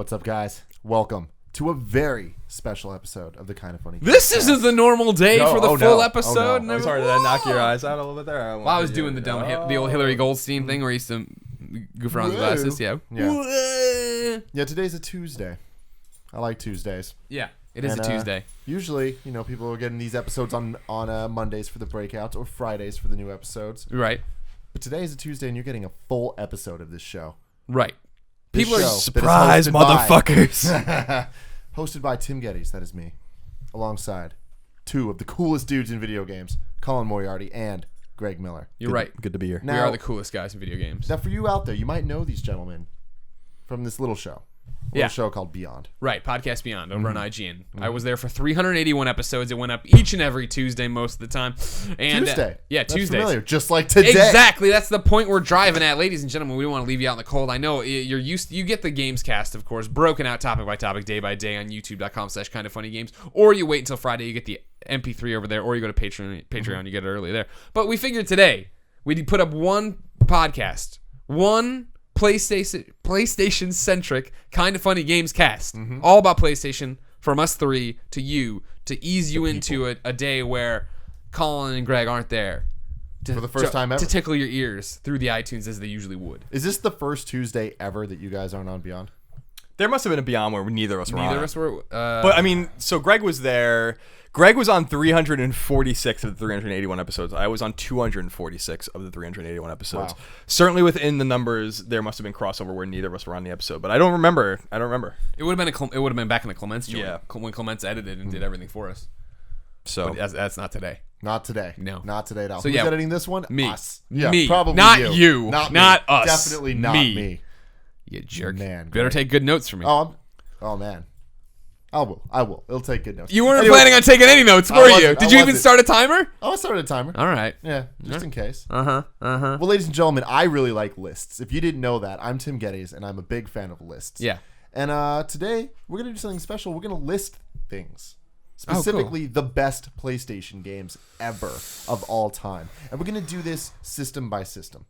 What's up, guys? Welcome to a very special episode of the Kinda Funny Gamescast. This isn't the normal day for the full episode. No. I'm sorry, did I knock your eyes out a little bit there? Well, I was doing the old Hillary Goldstein thing where he used to goof around his glasses. Yeah. Yeah, today's a Tuesday. I like Tuesdays. Yeah, it is a Tuesday. Usually, people are getting these episodes on Mondays for the breakouts or Fridays for the new episodes. Right. But today is a Tuesday, and you're getting a full episode of this show. Right. This People are show surprise, that is hosted motherfuckers. hosted by Tim Gettys, that is me, alongside two of the coolest dudes in video games, Colin Moriarty and Greg Miller. You're right. Good to be here. Now, We are the coolest guys in video games. Now, for you out there, you might know these gentlemen from this little show. A show called Beyond. Right, Podcast Beyond over on IGN. I was there for 381 episodes. It went up each and every Tuesday most of the time. And, Tuesday. Yeah, That's Tuesdays. familiar, just like today. Exactly. That's the point we're driving at, ladies and gentlemen. We don't want to leave you out in the cold. I know you're used. You get the Gamescast, of course, broken out topic by topic, day by day on YouTube.com/kindafunnygames, or you wait until Friday, you get the MP3 over there, or you go to Patreon, you get it early there. But we figured today we'd put up one podcast, one PlayStation centric Kinda Funny Gamescast, all about PlayStation from us three to you to ease you into a day where Colin and Greg aren't there For the first time ever. to tickle your ears through the iTunes as they usually would. Is this the first Tuesday ever that you guys aren't on Beyond? There must have been a Beyond where neither of us were on. Neither of us were. But I mean, so Greg was there. Greg was on 346 of the 381 episodes. I was on 246 of the 381 episodes. Wow. Certainly within the numbers, there must have been crossover where neither of us were on the episode. But I don't remember. It would have been back in the Clements joint. Yeah. When Clements edited and did everything for us. So But that's not today. Not today. No. Not today at all. So, Who's yeah, editing this one? Me. Us. Yeah, Me. probably Not you. you. Not Not me. us. Definitely not me. You jerk. Man, Better Greg. take good notes from me. Oh, man. I will. It'll take good notes. You weren't Anyway, planning on taking any notes, I were you? wasn't. Did I you even wasn't. start a timer? Oh, I started a timer. All right. Yeah, just in case. Uh-huh. Well, ladies and gentlemen, I really like lists. If you didn't know that, I'm Tim Gettys, and I'm a big fan of lists. Yeah. And today, we're going to do something special. We're going to list things. Specifically, the best PlayStation games ever of all time. And we're going to do this system by system.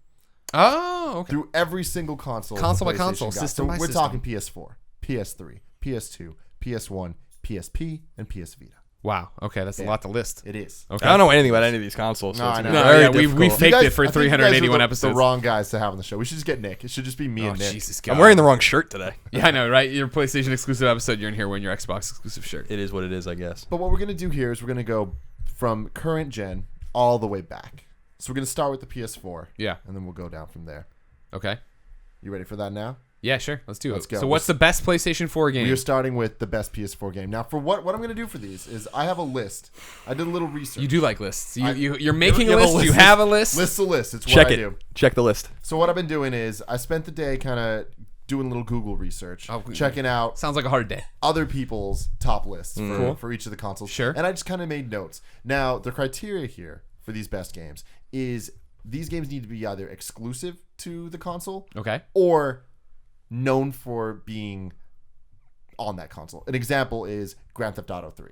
Oh, okay. Through every single console. Console by the PlayStation console, got. system so by we're system. talking PS4, PS3, PS2, PS1, PSP, and PS Vita. Wow. Okay, that's a lot to list. It is. Okay. I don't know anything about any of these consoles. So No, it's I gonna know. be No, very yeah, we difficult. faked You guys- it for I think you guys are 381 the episodes. wrong guys to have on the show. We should just get Nick. It should just be me Oh, and Nick. Jesus God. I'm wearing the wrong shirt today. Yeah, I know, right? Your PlayStation exclusive episode, you're in here wearing your Xbox exclusive shirt. It is what it is, I guess. But what we're going to do here is we're going to go from current gen all the way back. So we're going to start with the PS4. Yeah. And then we'll go down from there. Okay. You ready for that now? Yeah, sure. Let's do Let's it. go. So what's the best PlayStation 4 game? We are starting with the best PS4 game. Now, for what I'm going to do for these is I have a list. I did a little research. You do like lists. You're You making have a list. You have a list. List's a list. It's Check what I it. do. Check the list. So what I've been doing is I spent the day kind of doing a little Google research, checking out Sounds like a hard day. other people's top lists for each of the consoles. Sure. And I just kind of made notes. Now, the criteria here for these best games is these games need to be either exclusive to the console Okay. or known for being on that console. An example is Grand Theft Auto 3,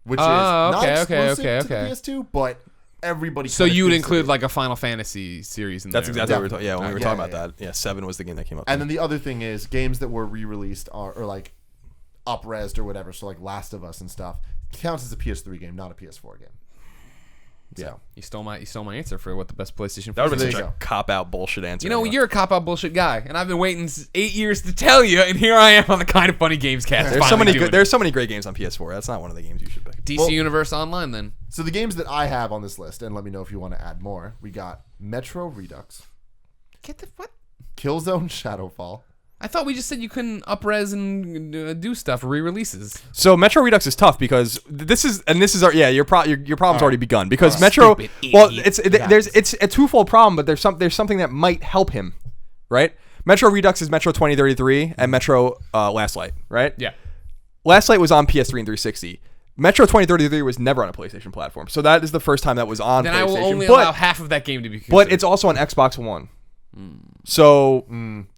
which is not exclusive to the PS2, but everybody So kinda you would thinks include it like a Final Fantasy series in That's there. exactly what we were talking. Yeah, when we were Yeah, talking yeah, about that. Yeah, 7 was the game that came up. And then the other thing is games that were re-released or like up-resed or whatever, so like Last of Us and stuff, counts as a PS3 game, not a PS4 game. Yeah. You stole my answer for what the best PlayStation 4 that would have there been you such a go. cop-out bullshit answer. You know, anyway. you're a cop-out bullshit guy, and I've been waiting 8 years to tell you, and here I am on the Kinda Funny Gamescast. There's so many good. There's so many great games on PS4. That's not one of the games you should pick. DC Universe Online, then. So the games that I have on this list, and let me know if you want to add more, we got Metro Redux, Get the what? Killzone Shadowfall, I thought we just said you couldn't up-res and do stuff, re-releases. So Metro Redux is tough because this is your problem's already begun because All right. Metro. Stupid Well, idiot. it's a twofold problem, but there's something that might help him, right? Metro Redux is Metro 2033 and Metro Last Light, right? Yeah. Last Light was on PS3 and 360. Metro 2033 was never on a PlayStation platform, so that is the first time that was on Then PlayStation. I will only but, allow half of that game to be considered. but it's also on Xbox One. So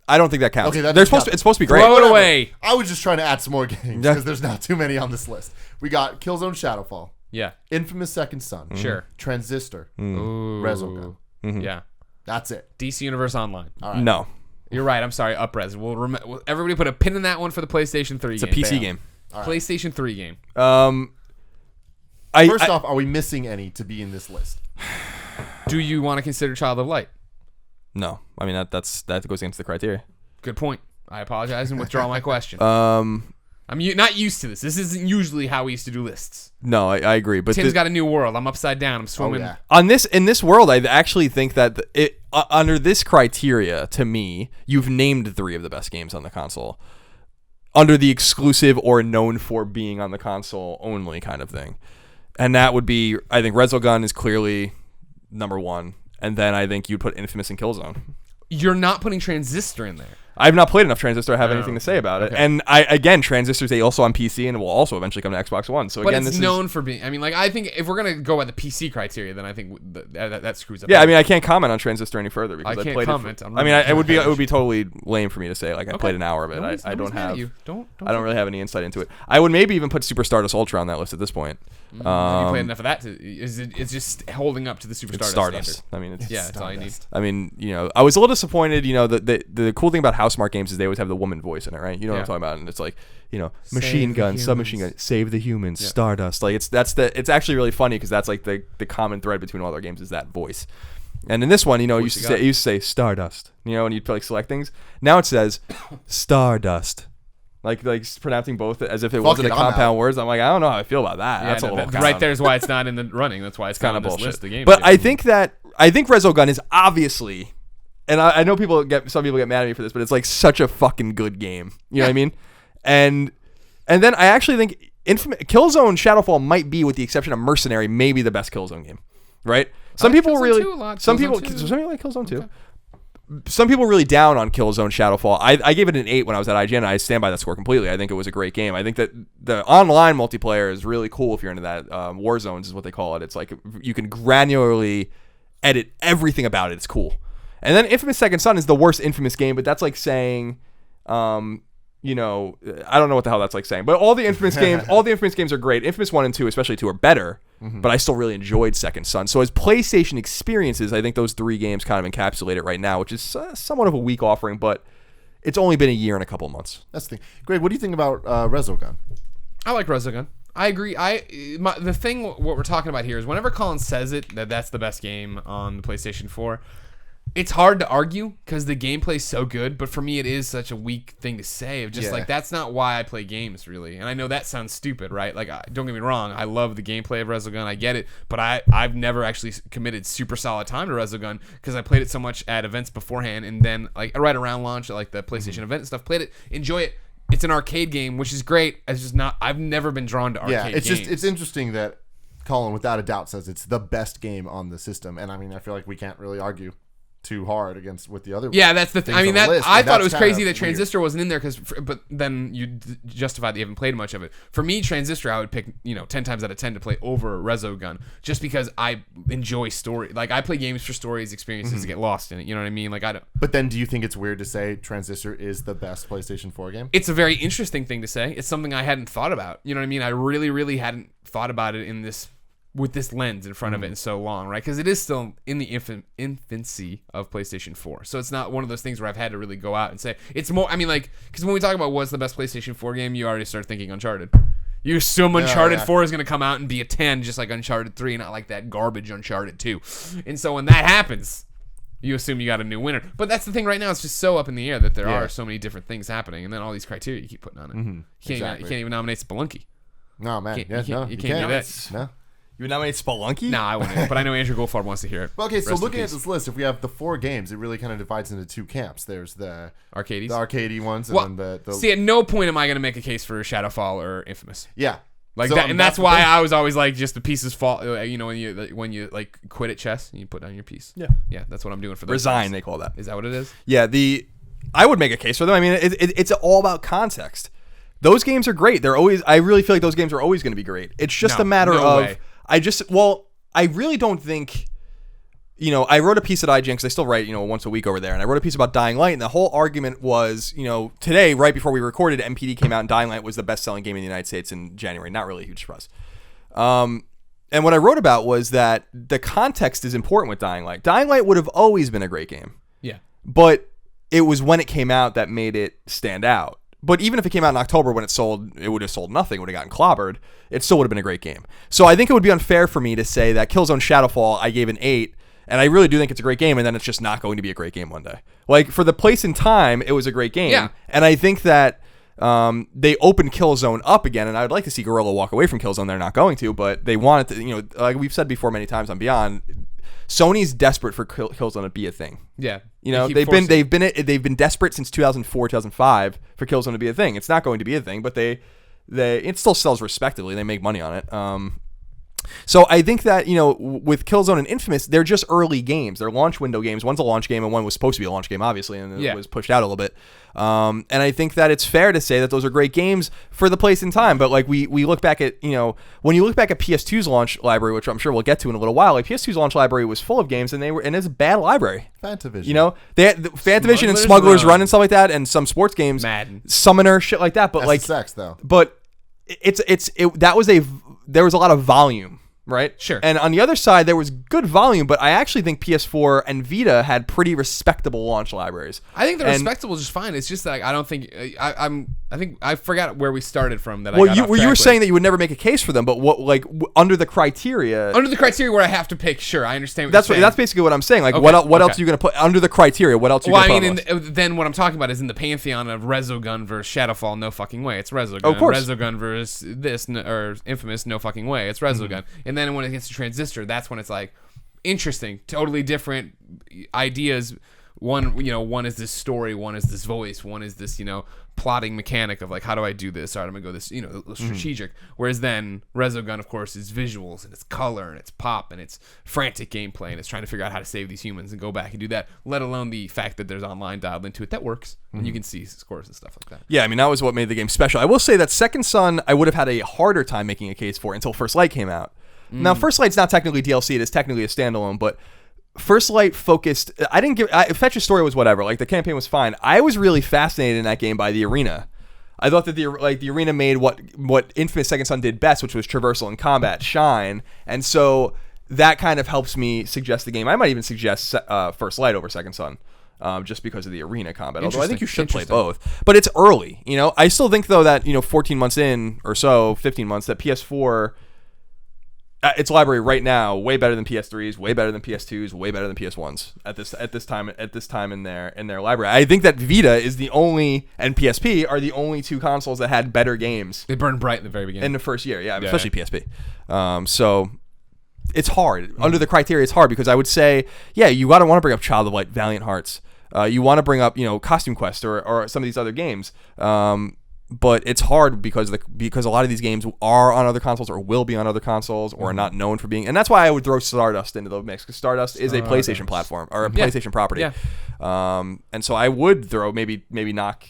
I don't think that counts. Okay, that They're doesn't supposed to, count. it's supposed to be great. Throw it Whatever. away. I was just trying to add some more games Yeah. because there's not too many on this list. We got Killzone Shadowfall, Yeah. Infamous Second Son, Sure. Transistor, Ooh. Resogun. Yeah. That's it. DC Universe Online. All right. No. You're right. I'm sorry. Upres. Everybody put a pin in that one for the PlayStation 3 It's game. a PC game. Right. PlayStation 3 game. First off, are we missing any to be in this list? Do you want to consider Child of Light? No. I mean, that goes against the criteria. Good point. I apologize and withdraw my question. I'm not used to this. This isn't usually how we used to do lists. No, I agree. But Tim's got a new world. I'm upside down. I'm swimming. Oh, yeah. In this world, I actually think that under this criteria, to me, you've named 3 of the best games on the console under the exclusive or known for being on the console only kind of thing. And that would be, I think Resogun is clearly number 1. And then I think you'd put Infamous and Killzone. You're not putting Transistor in there. I've not played enough Transistor to have anything to say about it. Okay. And Transistor's also on PC and will also eventually come to Xbox One. So But again, it's known for being. I mean, like, I think if we're gonna go by the PC criteria, then I think that screws up. Yeah, I mean, I can't comment on Transistor any further because I can't played comment it. on. I mean, it would be totally lame for me to say like I played an hour of it. Nobody's I don't mad at have. you. Don't I don't really have any insight into it. I would maybe even put Super Stardust Ultra on that list at this point. Have you played enough of that? It's just holding up to the Super Stardust standard. I mean, it's Yeah, that's all you need. I mean, I was a little disappointed. The cool thing about Housemarque games is they always have the woman voice in it, right? You know what I'm talking about, and it's like, machine gun, submachine gun, save the humans, Stardust. Like it's actually really funny because that's like the common thread between all their games is that voice. And in this one, it used to say Stardust, and you'd like select things. Now it says Stardust. Like pronouncing both as if it wasn't a compound word. I'm like, I don't know how I feel about that. That's a little right there's why it's not in the running. That's why it's kind of bullshit. List, the game. But I think Resogun is obviously, and I know some people get mad at me for this, but it's like such a fucking good game. You know what I mean? And then I actually think Killzone Shadowfall might be, with the exception of Mercenary, maybe the best Killzone game. Right? Some people like Killzone 2. Some people really down on Killzone Shadowfall. I gave it an 8 when I was at IGN, and I stand by that score completely. I think it was a great game. I think that the online multiplayer is really cool if you're into that. War Zones is what they call it. It's like you can granularly edit everything about it. It's cool. And then Infamous Second Son is the worst Infamous game, but that's like saying, I don't know what the hell that's like saying. But all the Infamous games are great. Infamous 1 and 2, especially 2, are better. But I still really enjoyed Second Son. So as PlayStation experiences, I think those 3 games kind of encapsulate it right now, which is somewhat of a weak offering, but it's only been a year and a couple months. That's the thing. Greg, what do you think about Resogun? I like Resogun. I agree. The thing, what we're talking about here is whenever Colin says that's the best game on the PlayStation 4, it's hard to argue because the gameplay's so good, but for me it is such a weak thing to say. Like, that's not why I play games, really. And I know that sounds stupid, right? Like, don't get me wrong, I love the gameplay of Resogun, I get it, but I've never actually committed super solid time to Resogun because I played it so much at events beforehand, and then like right around launch at like the PlayStation event and stuff, played it, enjoy it. It's an arcade game, which is great. It's just not. I've never been drawn to arcade games. It's interesting that Colin, without a doubt, says it's the best game on the system, and I mean, I feel like we can't really argue too hard with the other. Yeah, that's the thing. I mean, I thought it was crazy that Transistor weird. wasn't in there but then you justified that you haven't played much of it. For me, Transistor, I would pick 10 times out of 10 to play over Resogun, just because I enjoy story. Like, I play games for stories, experiences, to get lost in it. You know what I mean? Like, I don't. But then, do you think it's weird to say Transistor is the best PlayStation 4 game? It's a very interesting thing to say. It's something I hadn't thought about. You know what I mean? I really, really hadn't thought about it with this lens in front of it in so long, right? Because it is still in the infancy of PlayStation 4. So it's not one of those things where I've had to really go out and say. It's more, I mean, like, because when we talk about what's the best PlayStation 4 game, you already start thinking Uncharted. You assume Uncharted 4 is going to come out and be a 10, just like Uncharted 3, not like that garbage Uncharted 2. And so when that happens, you assume you got a new winner. But that's the thing right now. It's just so up in the air that there are so many different things happening. And then all these criteria you keep putting on it. You can't even nominate Spelunky. No, man. You can't do that. No. You would nominate Spelunky? No, I wouldn't. But I know Andrew Goldfarb wants to hear it. Well, okay, so looking at this list, if we have the 4 games, it really kind of divides into 2 camps. There's the arcadey ones, and then the see, at no point am I going to make a case for Shadowfall or Infamous. Yeah. Like so, that, and that's why I was always like, just the pieces fall. When you like quit at chess, and you put down your piece. Yeah, that's what I'm doing for those. Resign, guys. they call that. Is that what it is? Yeah, I would make a case for them. I mean, it's all about context. Those games are great. I really feel like those games are always going to be great. It's just a matter of. Way. I really don't think, I wrote a piece at IGN because I still write, once a week over there. And I wrote a piece about Dying Light. And the whole argument was, today, right before we recorded, MPD came out and Dying Light was the best-selling game in the United States in January. Not really a huge surprise. And what I wrote about was that the context is important with Dying Light. Dying Light would have always been a great game. Yeah. But it was when it came out that made it stand out. But even if it came out in October when it sold, it would have sold nothing. It would have gotten clobbered. It still would have been a great game. So I think it would be unfair for me to say that Killzone Shadowfall I gave an 8, and I really do think it's a great game, and then it's just not going to be a great game one day. Like, for the place and time, it was a great game. Yeah. And I think that they opened Killzone up again, and I would like to see Guerrilla walk away from Killzone. They're not going to, but they wanted to, you know, like we've said before many times on Beyond, Sony's desperate for Killzone to be a thing. Yeah. You know, they've been desperate since 2004, 2005 for Killzone to be a thing. It's not going to be a thing, but it still sells respectively. They make money on it. So I think that, you know, with Killzone and Infamous, they're just early games. They're launch window games. One's a launch game and one was supposed to be a launch game, obviously, and it was pushed out a little bit. And I think that it's fair to say that those are great games for the place and time. But like we look back at, you know, when you look back at PS2's launch library, which I'm sure we'll get to in a little while, like PS2's launch library was full of games and it's a bad library. Fantavision. You know, they had Fantavision and Smuggler's Run and stuff like that, and some sports games, Madden, Summoner, shit like that. But like sex though. But there was a lot of volume. Right? Sure. And on the other side, there was good volume, but I actually think PS4 and Vita had pretty respectable launch libraries. I think they're respectable just fine. It's just that I don't think I think I forgot where we started from. That you were saying that you would never make a case for them, but what under the criteria where I have to pick. Sure, I understand. That's basically what I'm saying. Like, what else are you going to put under the criteria? What else? Then what I'm talking about is in the pantheon of Resogun versus Shadowfall. No fucking way. It's Resogun. Of course. Resogun versus this or Infamous. No fucking way. It's Resogun. Mm-hmm. And then when it gets to Transistor, that's when it's like interesting, totally different ideas. One is this story, one is this voice, one is this, plotting mechanic of like, how do I do this? All right, I'm gonna go this, strategic. Whereas then Resogun, of course, is visuals and it's color and it's pop and it's frantic gameplay and it's trying to figure out how to save these humans and go back and do that. Let alone the fact that there's online dialed into it that works and you can see scores and stuff like that. Yeah, I mean that was what made the game special. I will say that Second Son, I would have had a harder time making a case for until First Light came out. Now, First Light's not technically DLC; it is technically a standalone, but First Light focused. Fetch's story was whatever. Like the campaign was fine. I was really fascinated in that game by the arena. I thought that the arena made what Infamous Second Son did best, which was traversal and combat, shine. And so that kind of helps me suggest the game. I might even suggest First Light over Second Son, just because of the arena combat. Although I think you should play both. But it's early. I still think though that 14 months in or so, 15 months, that PS4. Its library right now way better than PS3s, way better than PS2s, way better than PS1s at this time in their library. I think that Vita is the only and PSP are the only two consoles that had better games. They burned bright in the very beginning. In the first year, especially PSP. So it's hard. Under the criteria, it's hard because I would say, you want to bring up Child of Light, Valiant Hearts. You want to bring up Costume Quest or some of these other games. But it's hard because a lot of these games are on other consoles or will be on other consoles or are not known for being, and that's why I would throw Stardust into the mix because Stardust is a PlayStation platform or a PlayStation property. Yeah. And so I would throw maybe knock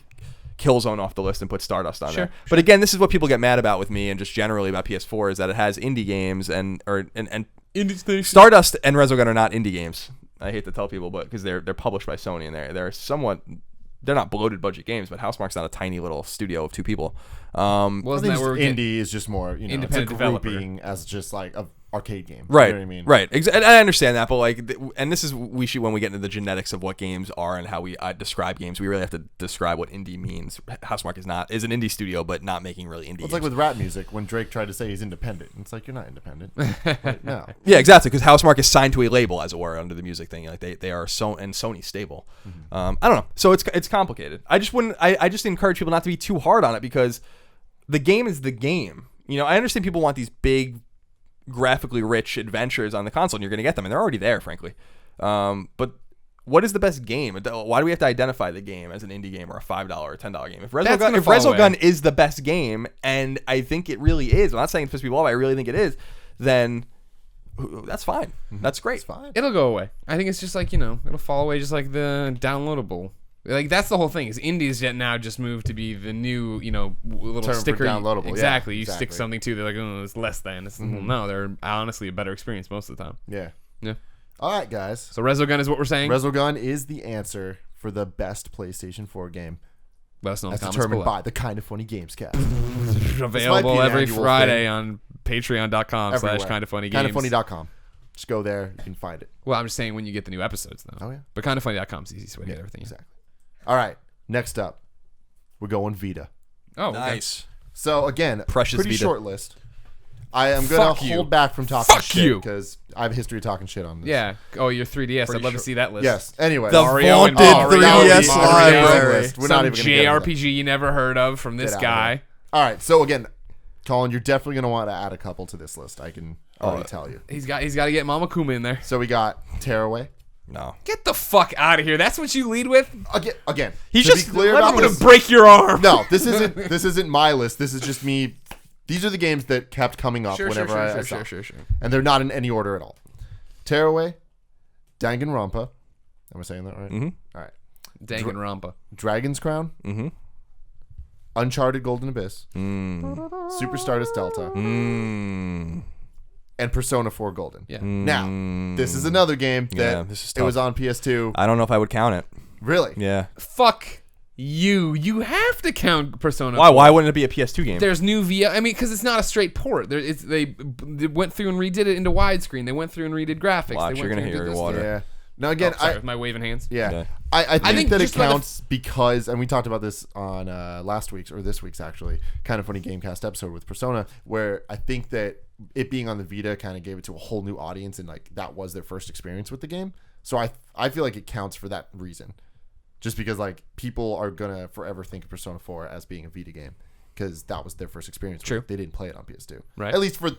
Killzone off the list and put Stardust on there. But again, this is what people get mad about with me and just generally about PS4 is that it has indie games and Stardust and Resogun are not indie games. I hate to tell people, but because they're published by Sony and they're somewhat. They're not bloated budget games, but Housemarque's not a tiny little studio of two people. I think indie is just more, independent it's a grouping as just like a arcade game. Right. You know what I mean? Right. And I understand that, but and this is when we get into the genetics of what games are and how we describe games, we really have to describe what indie means. Housemarque is an indie studio, but not making really indie games. It's like with rap music when Drake tried to say he's independent. It's like you're not independent. No. Yeah, exactly. Because Housemarque is signed to a label, as it were, under the music thing. Like they are and Sony stable. Mm-hmm. I don't know. So it's complicated. I just encourage people not to be too hard on it because the game is the game. I understand people want these big, graphically rich adventures on the console, and you're going to get them, and they're already there, frankly. But what is the best game? Why do we have to identify the game as an indie game or a $5 or $10 game? If Resogun is the best game, and I think it really is, I'm not saying it pisses people off, I really think it is, then that's fine. Mm-hmm. That's great. It's fine. It'll go away. I think it's just like, it'll fall away just like the downloadable. Like that's the whole thing. Is indies now just moved to be the new, little term sticker. For downloadable. Exactly. You stick something to. They're like, oh, it's less than. Well, no, they're honestly a better experience most of the time. Yeah. Yeah. All right, guys. So Resogun is what we're saying. Resogun is the answer for the best PlayStation 4 game. Let us know. As determined by the Kinda Funny Gamescast. Available every Friday on Patreon.com/KindaFunnyGames. KindaFunny.com. Just go there. You can find it. Well, I'm just saying when you get the new episodes, though. Oh, yeah. But KindaFunny.com is the easiest way to get everything. Exactly. All right. Next up, we're going Vita. Oh, Nice. So again, Precious pretty Vita. short list. I am gonna Fuck you. hold back from talking Fuck shit you. because I have a history of talking shit on this. Yeah. Oh, your 3DS. I'd love to see that list. Yes. Anyway, The Mario and vaunted Mario 3DS Mario. library. We're Some not even gonna get into that. JRPG you never heard of from this Get out of guy. here. All right. So again, Colin, you're definitely gonna want to add a couple to this list. I can already tell you. He's got to get Mama Kuma in there. So we got Tearaway. No. Get the fuck out of here. That's what you lead with? Again. He's to just- be clear let about I'm going this. to break your arm. No, this isn't my list. This is just me. These are the games that kept coming up whenever I saw. Sure. And they're not in any order at all. Tearaway, Danganronpa. Am I saying that right? Mm-hmm. All right. Danganronpa. Dragon's Crown. Mm-hmm. Uncharted Golden Abyss. Super Stardust Delta. And Persona 4 Golden. Yeah. Now, this is another game that Yeah, this is it was tough. on PS2. I don't know if I would count it. Really? Yeah. Fuck you. You have to count Persona. Why? 4. Why wouldn't it be a PS2 game? There's new VO. I mean, because it's not a straight port. They went through and redid it into widescreen. They went through and redid graphics. Watch, they you're went gonna through hear and did your this. water. Yeah. Now, again, Sorry, with my waving hands. Yeah. Yeah. I think that it just by the counts because, and we talked about this on last week's or this week's actually, Kind of Funny Gamecast episode with Persona, where I think that it being on the Vita kind of gave it to a whole new audience, and like that was their first experience with the game. So I feel like it counts for that reason, just because like people are gonna forever think of Persona 4 as being a Vita game because that was their first experience. True. They didn't play it on PS2, Right. At least for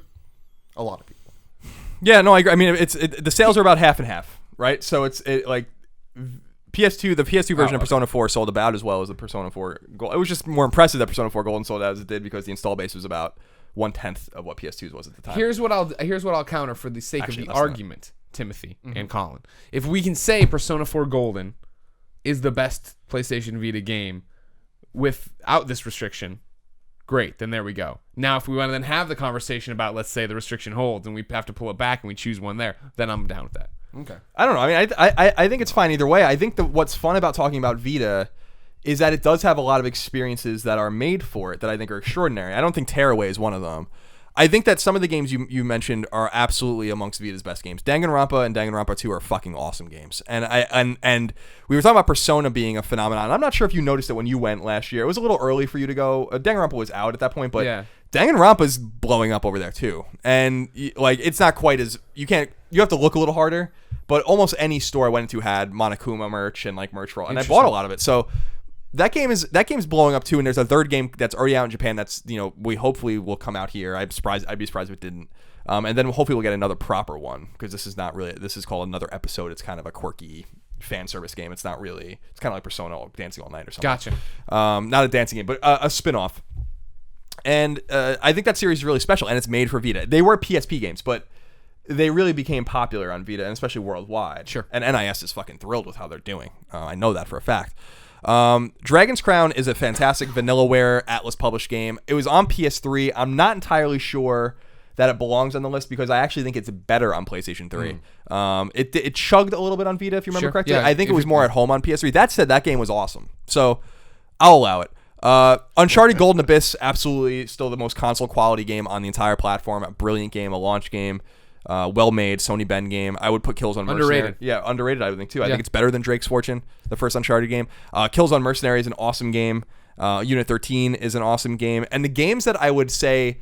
a lot of people. Yeah, no, I agree. I mean, the sales are about half and half, right? So it's like PS2, the PS2 version of Persona 4 sold about as well as the Persona 4 Gold. It was just more impressive that Persona 4 Golden sold as it did because the install base was about 1/10 of what PS2's was at the time. Here's what I'll counter for the sake Actually, of the less than argument, Timothy and Colin. If we can say Persona 4 Golden is the best PlayStation Vita game without this restriction, great, then there we go. Now, if we want to then have the conversation about, let's say, the restriction holds and we have to pull it back and we choose one there, then I'm down with that. Okay. I don't know. I mean, I think it's fine either way. I think what's fun about talking about Vita is that it does have a lot of experiences that are made for it that I think are extraordinary. I don't think Tearaway is one of them. I think that some of the games you mentioned are absolutely amongst Vita's best games. Danganronpa and Danganronpa 2 are fucking awesome games. And we were talking about Persona being a phenomenon. I'm not sure if you noticed it when you went last year. It was a little early for you to go. Danganronpa was out at that point, but Yeah. Danganronpa's blowing up over there too. And like it's not quite as you have to look a little harder, but almost any store I went into had Monokuma merch and like merch for all. And I bought a lot of it. So that game's blowing up too, and there's a third game that's already out in Japan that's we hopefully will come out here. I'd be surprised if it didn't. And then hopefully we'll get another proper one because this is called Another Episode. It's kind of a quirky fan service game. It's not really. It's kind of like Persona Dancing All Night or something. Gotcha. Not a dancing game, but a spin-off. And I think that series is really special, and it's made for Vita. They were PSP games, but they really became popular on Vita, and especially worldwide. Sure. And NIS is fucking thrilled with how they're doing. I know that for a fact. Dragon's Crown is a fantastic Vanillaware Atlas published game. It was on PS3. I'm not entirely sure that it belongs on the list because I actually think it's better on PlayStation 3. It chugged a little bit on Vita, if you remember Sure. correctly. Yeah, I think it was more at home on PS3. That said, that game was awesome. So I'll allow it. Uncharted Golden Abyss, absolutely still the most console quality game on the entire platform. A brilliant game, a launch game. Well-made Sony Ben game. I would put Killzone Mercenary. Underrated. Yeah, underrated I would think too. I Yeah. think it's better than Drake's Fortune, the first Uncharted game. Killzone Mercenary is an awesome game. Unit 13 is an awesome game. And the games that I would say,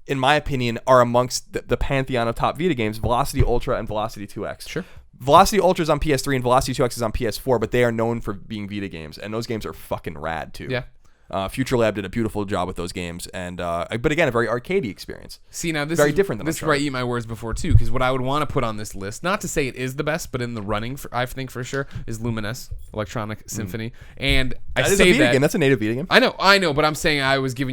in my opinion, are amongst the pantheon of top Vita games, Velocity Ultra and Velocity 2X. Sure. Velocity Ultra is on PS3 and Velocity 2X is on PS4, but they are known for being Vita games, and those games are fucking rad too. Yeah. Future Lab did a beautiful job with those games, and but again, a very arcadey experience. See, now this Very is different than this is where I eat my words before too, because what I would want to put on this list, not to say it is the best, but in the running, I think for sure, is Lumines Electronic Symphony, and I That is say a Vita that game. That's a native Vita game. I know, but I'm saying I was like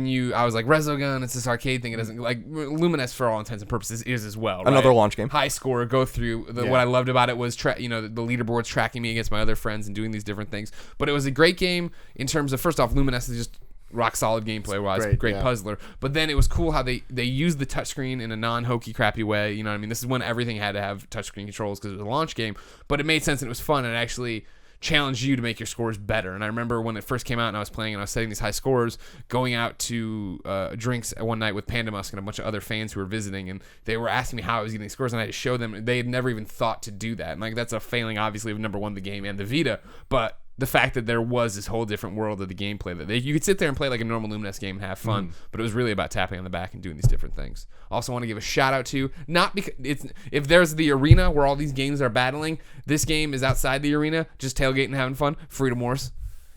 Resogun, it's this arcade thing. It doesn't like Lumines for all intents and purposes is as well. Right? Another launch game. High score, go through. What I loved about it was the leaderboards tracking me against my other friends and doing these different things. But it was a great game in terms of, first off, Lumines is just rock solid gameplay wise, great puzzler. But then it was cool how they used the touchscreen in a non-hokey crappy way. You know what I mean? This is when everything had to have touchscreen controls because it was a launch game. But it made sense and it was fun and it actually challenged you to make your scores better. And I remember when it first came out and I was playing and I was setting these high scores, going out to drinks one night with Panda Musk and a bunch of other fans who were visiting, and they were asking me how I was getting scores, and I had to show them they had never even thought to do that. And like that's a failing, obviously, of number one, the game and the Vita, but the fact that there was this whole different world of the gameplay that you could sit there and play like a normal Luminous game and have fun, but it was really about tapping on the back and doing these different things. Also want to give a shout out to, not because if there's the arena where all these games are battling, this game is outside the arena, just tailgating and having fun. Freedom Wars.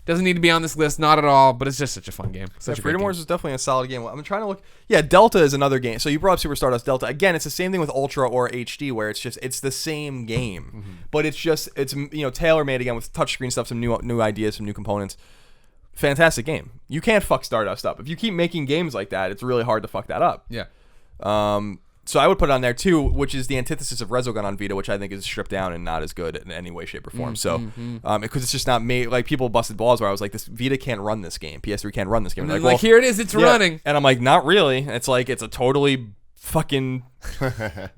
Doesn't need to be on this list, not at all, but it's just such a fun game. Freedom Wars is definitely a solid game. I'm trying to look. Yeah, Delta is another game. So you brought up Super Stardust Delta. Again, it's the same thing with Ultra or HD, where it's the same game, but it's tailor made again with touchscreen stuff, some new ideas, some new components. Fantastic game. You can't fuck Stardust up. If you keep making games like that, it's really hard to fuck that up. Yeah. So I would put it on there too, which is the antithesis of Resogun on Vita, which I think is stripped down and not as good in any way, shape, or form. Because it's just not made. Like, people busted balls where I was like, this Vita can't run this game. PS3 can't run this game. And like, here it is, it's running. And I'm like, not really. It's like, it's a totally fucking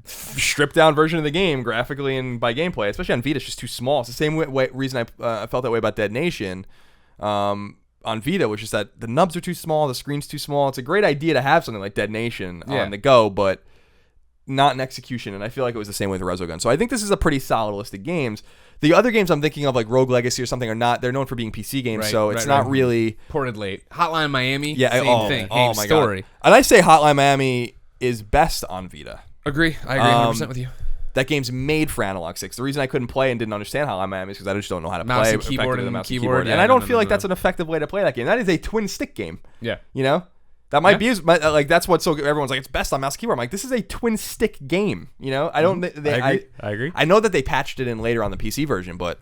stripped down version of the game graphically and by gameplay. Especially on Vita, it's just too small. It's the same reason I felt that way about Dead Nation. On Vita, which is that the nubs are too small, the screen's too small. It's a great idea to have something like Dead Nation on the go, but not in execution, and I feel like it was the same way with Resogun. So I think this is a pretty solid list of games. The other games I'm thinking of, like Rogue Legacy or something, are not. They're known for being PC games, so it's not really ported late. Hotline Miami, same thing. Oh same my story. God. And I say Hotline Miami is best on Vita. Agree. I agree 100% with you. That game's made for analog sticks. The reason I couldn't play and didn't understand Hotline Miami is because I just don't know how to mouse play and keyboard effectively and the mouse keyboard. and I don't feel like that's an effective way to play that game. That is a twin stick game. Yeah. You know? That might be like, that's what's so good. Everyone's like, it's best on mouse and keyboard. I'm like, this is a twin stick game. You know, I don't. I agree. I know that they patched it in later on the PC version, but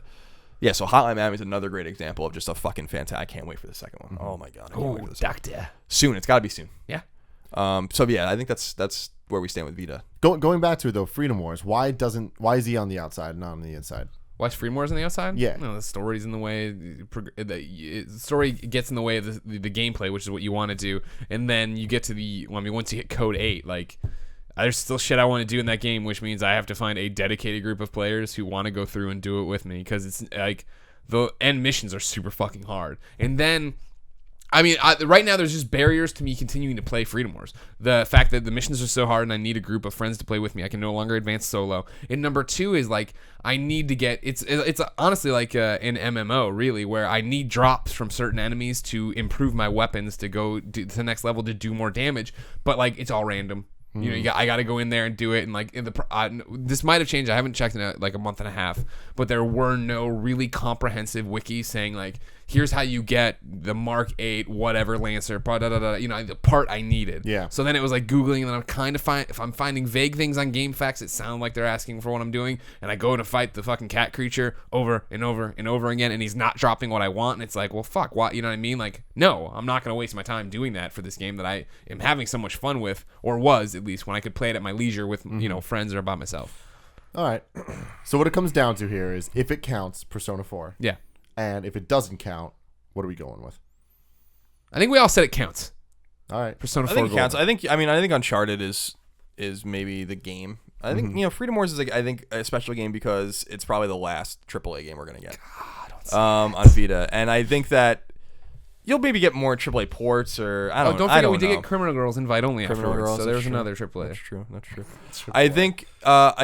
yeah. So Hotline Miami is another great example of just a fucking fantastic. I can't wait for the second one. Oh my god. I can't wait for the second one. Soon. It's got to be soon. Yeah. So yeah, I think that's where we stand with Vita. Going back to it though, Freedom Wars. Why is he on the outside, not on the inside? Watch Freedom Wars on the outside? Yeah. No, the story's in the way. The story gets in the way of the gameplay, which is what you want to do. And then you get to once you hit Code 8, like, there's still shit I want to do in that game, which means I have to find a dedicated group of players who want to go through and do it with me. Because it's like, the end missions are super fucking hard. And then, I mean, right now there's just barriers to me continuing to play Freedom Wars. The fact that the missions are so hard and I need a group of friends to play with me. I can no longer advance solo. And number two is, like, I need to get... It's honestly like an MMO, really, where I need drops from certain enemies to improve my weapons to go to the next level to do more damage. But, like, it's all random. You know, I got to go in there and do it, and like this might have changed. I haven't checked in like a month and a half, but there were no really comprehensive wikis saying like, here's how you get the Mark 8 whatever Lancer, you know, the part I needed. Yeah. So then it was like Googling, and then I'm kind of if I'm finding vague things on GameFAQs that sound like they're asking for what I'm doing, and I go to fight the fucking cat creature over and over and over again, and he's not dropping what I want, and it's like, well, fuck, what? You know what I mean? Like, no, I'm not gonna waste my time doing that for this game that I am having so much fun with, or was at least when I could play it at my leisure with you know, friends or by myself. All right. So what it comes down to here is, if it counts, Persona 4. Yeah. And if it doesn't count, what are we going with? I think we all said it counts. All right. Persona 4 I think it Gold. counts. I think Uncharted is maybe the game. I think you know, Freedom Wars is I think a special game because it's probably the last AAA game we're gonna get on Vita, and I think that you'll maybe get more AAA ports, or I don't forget we did know. get Criminal Girls invite only Criminal afterwards, Girls, so there's that's another AAA. That's true. I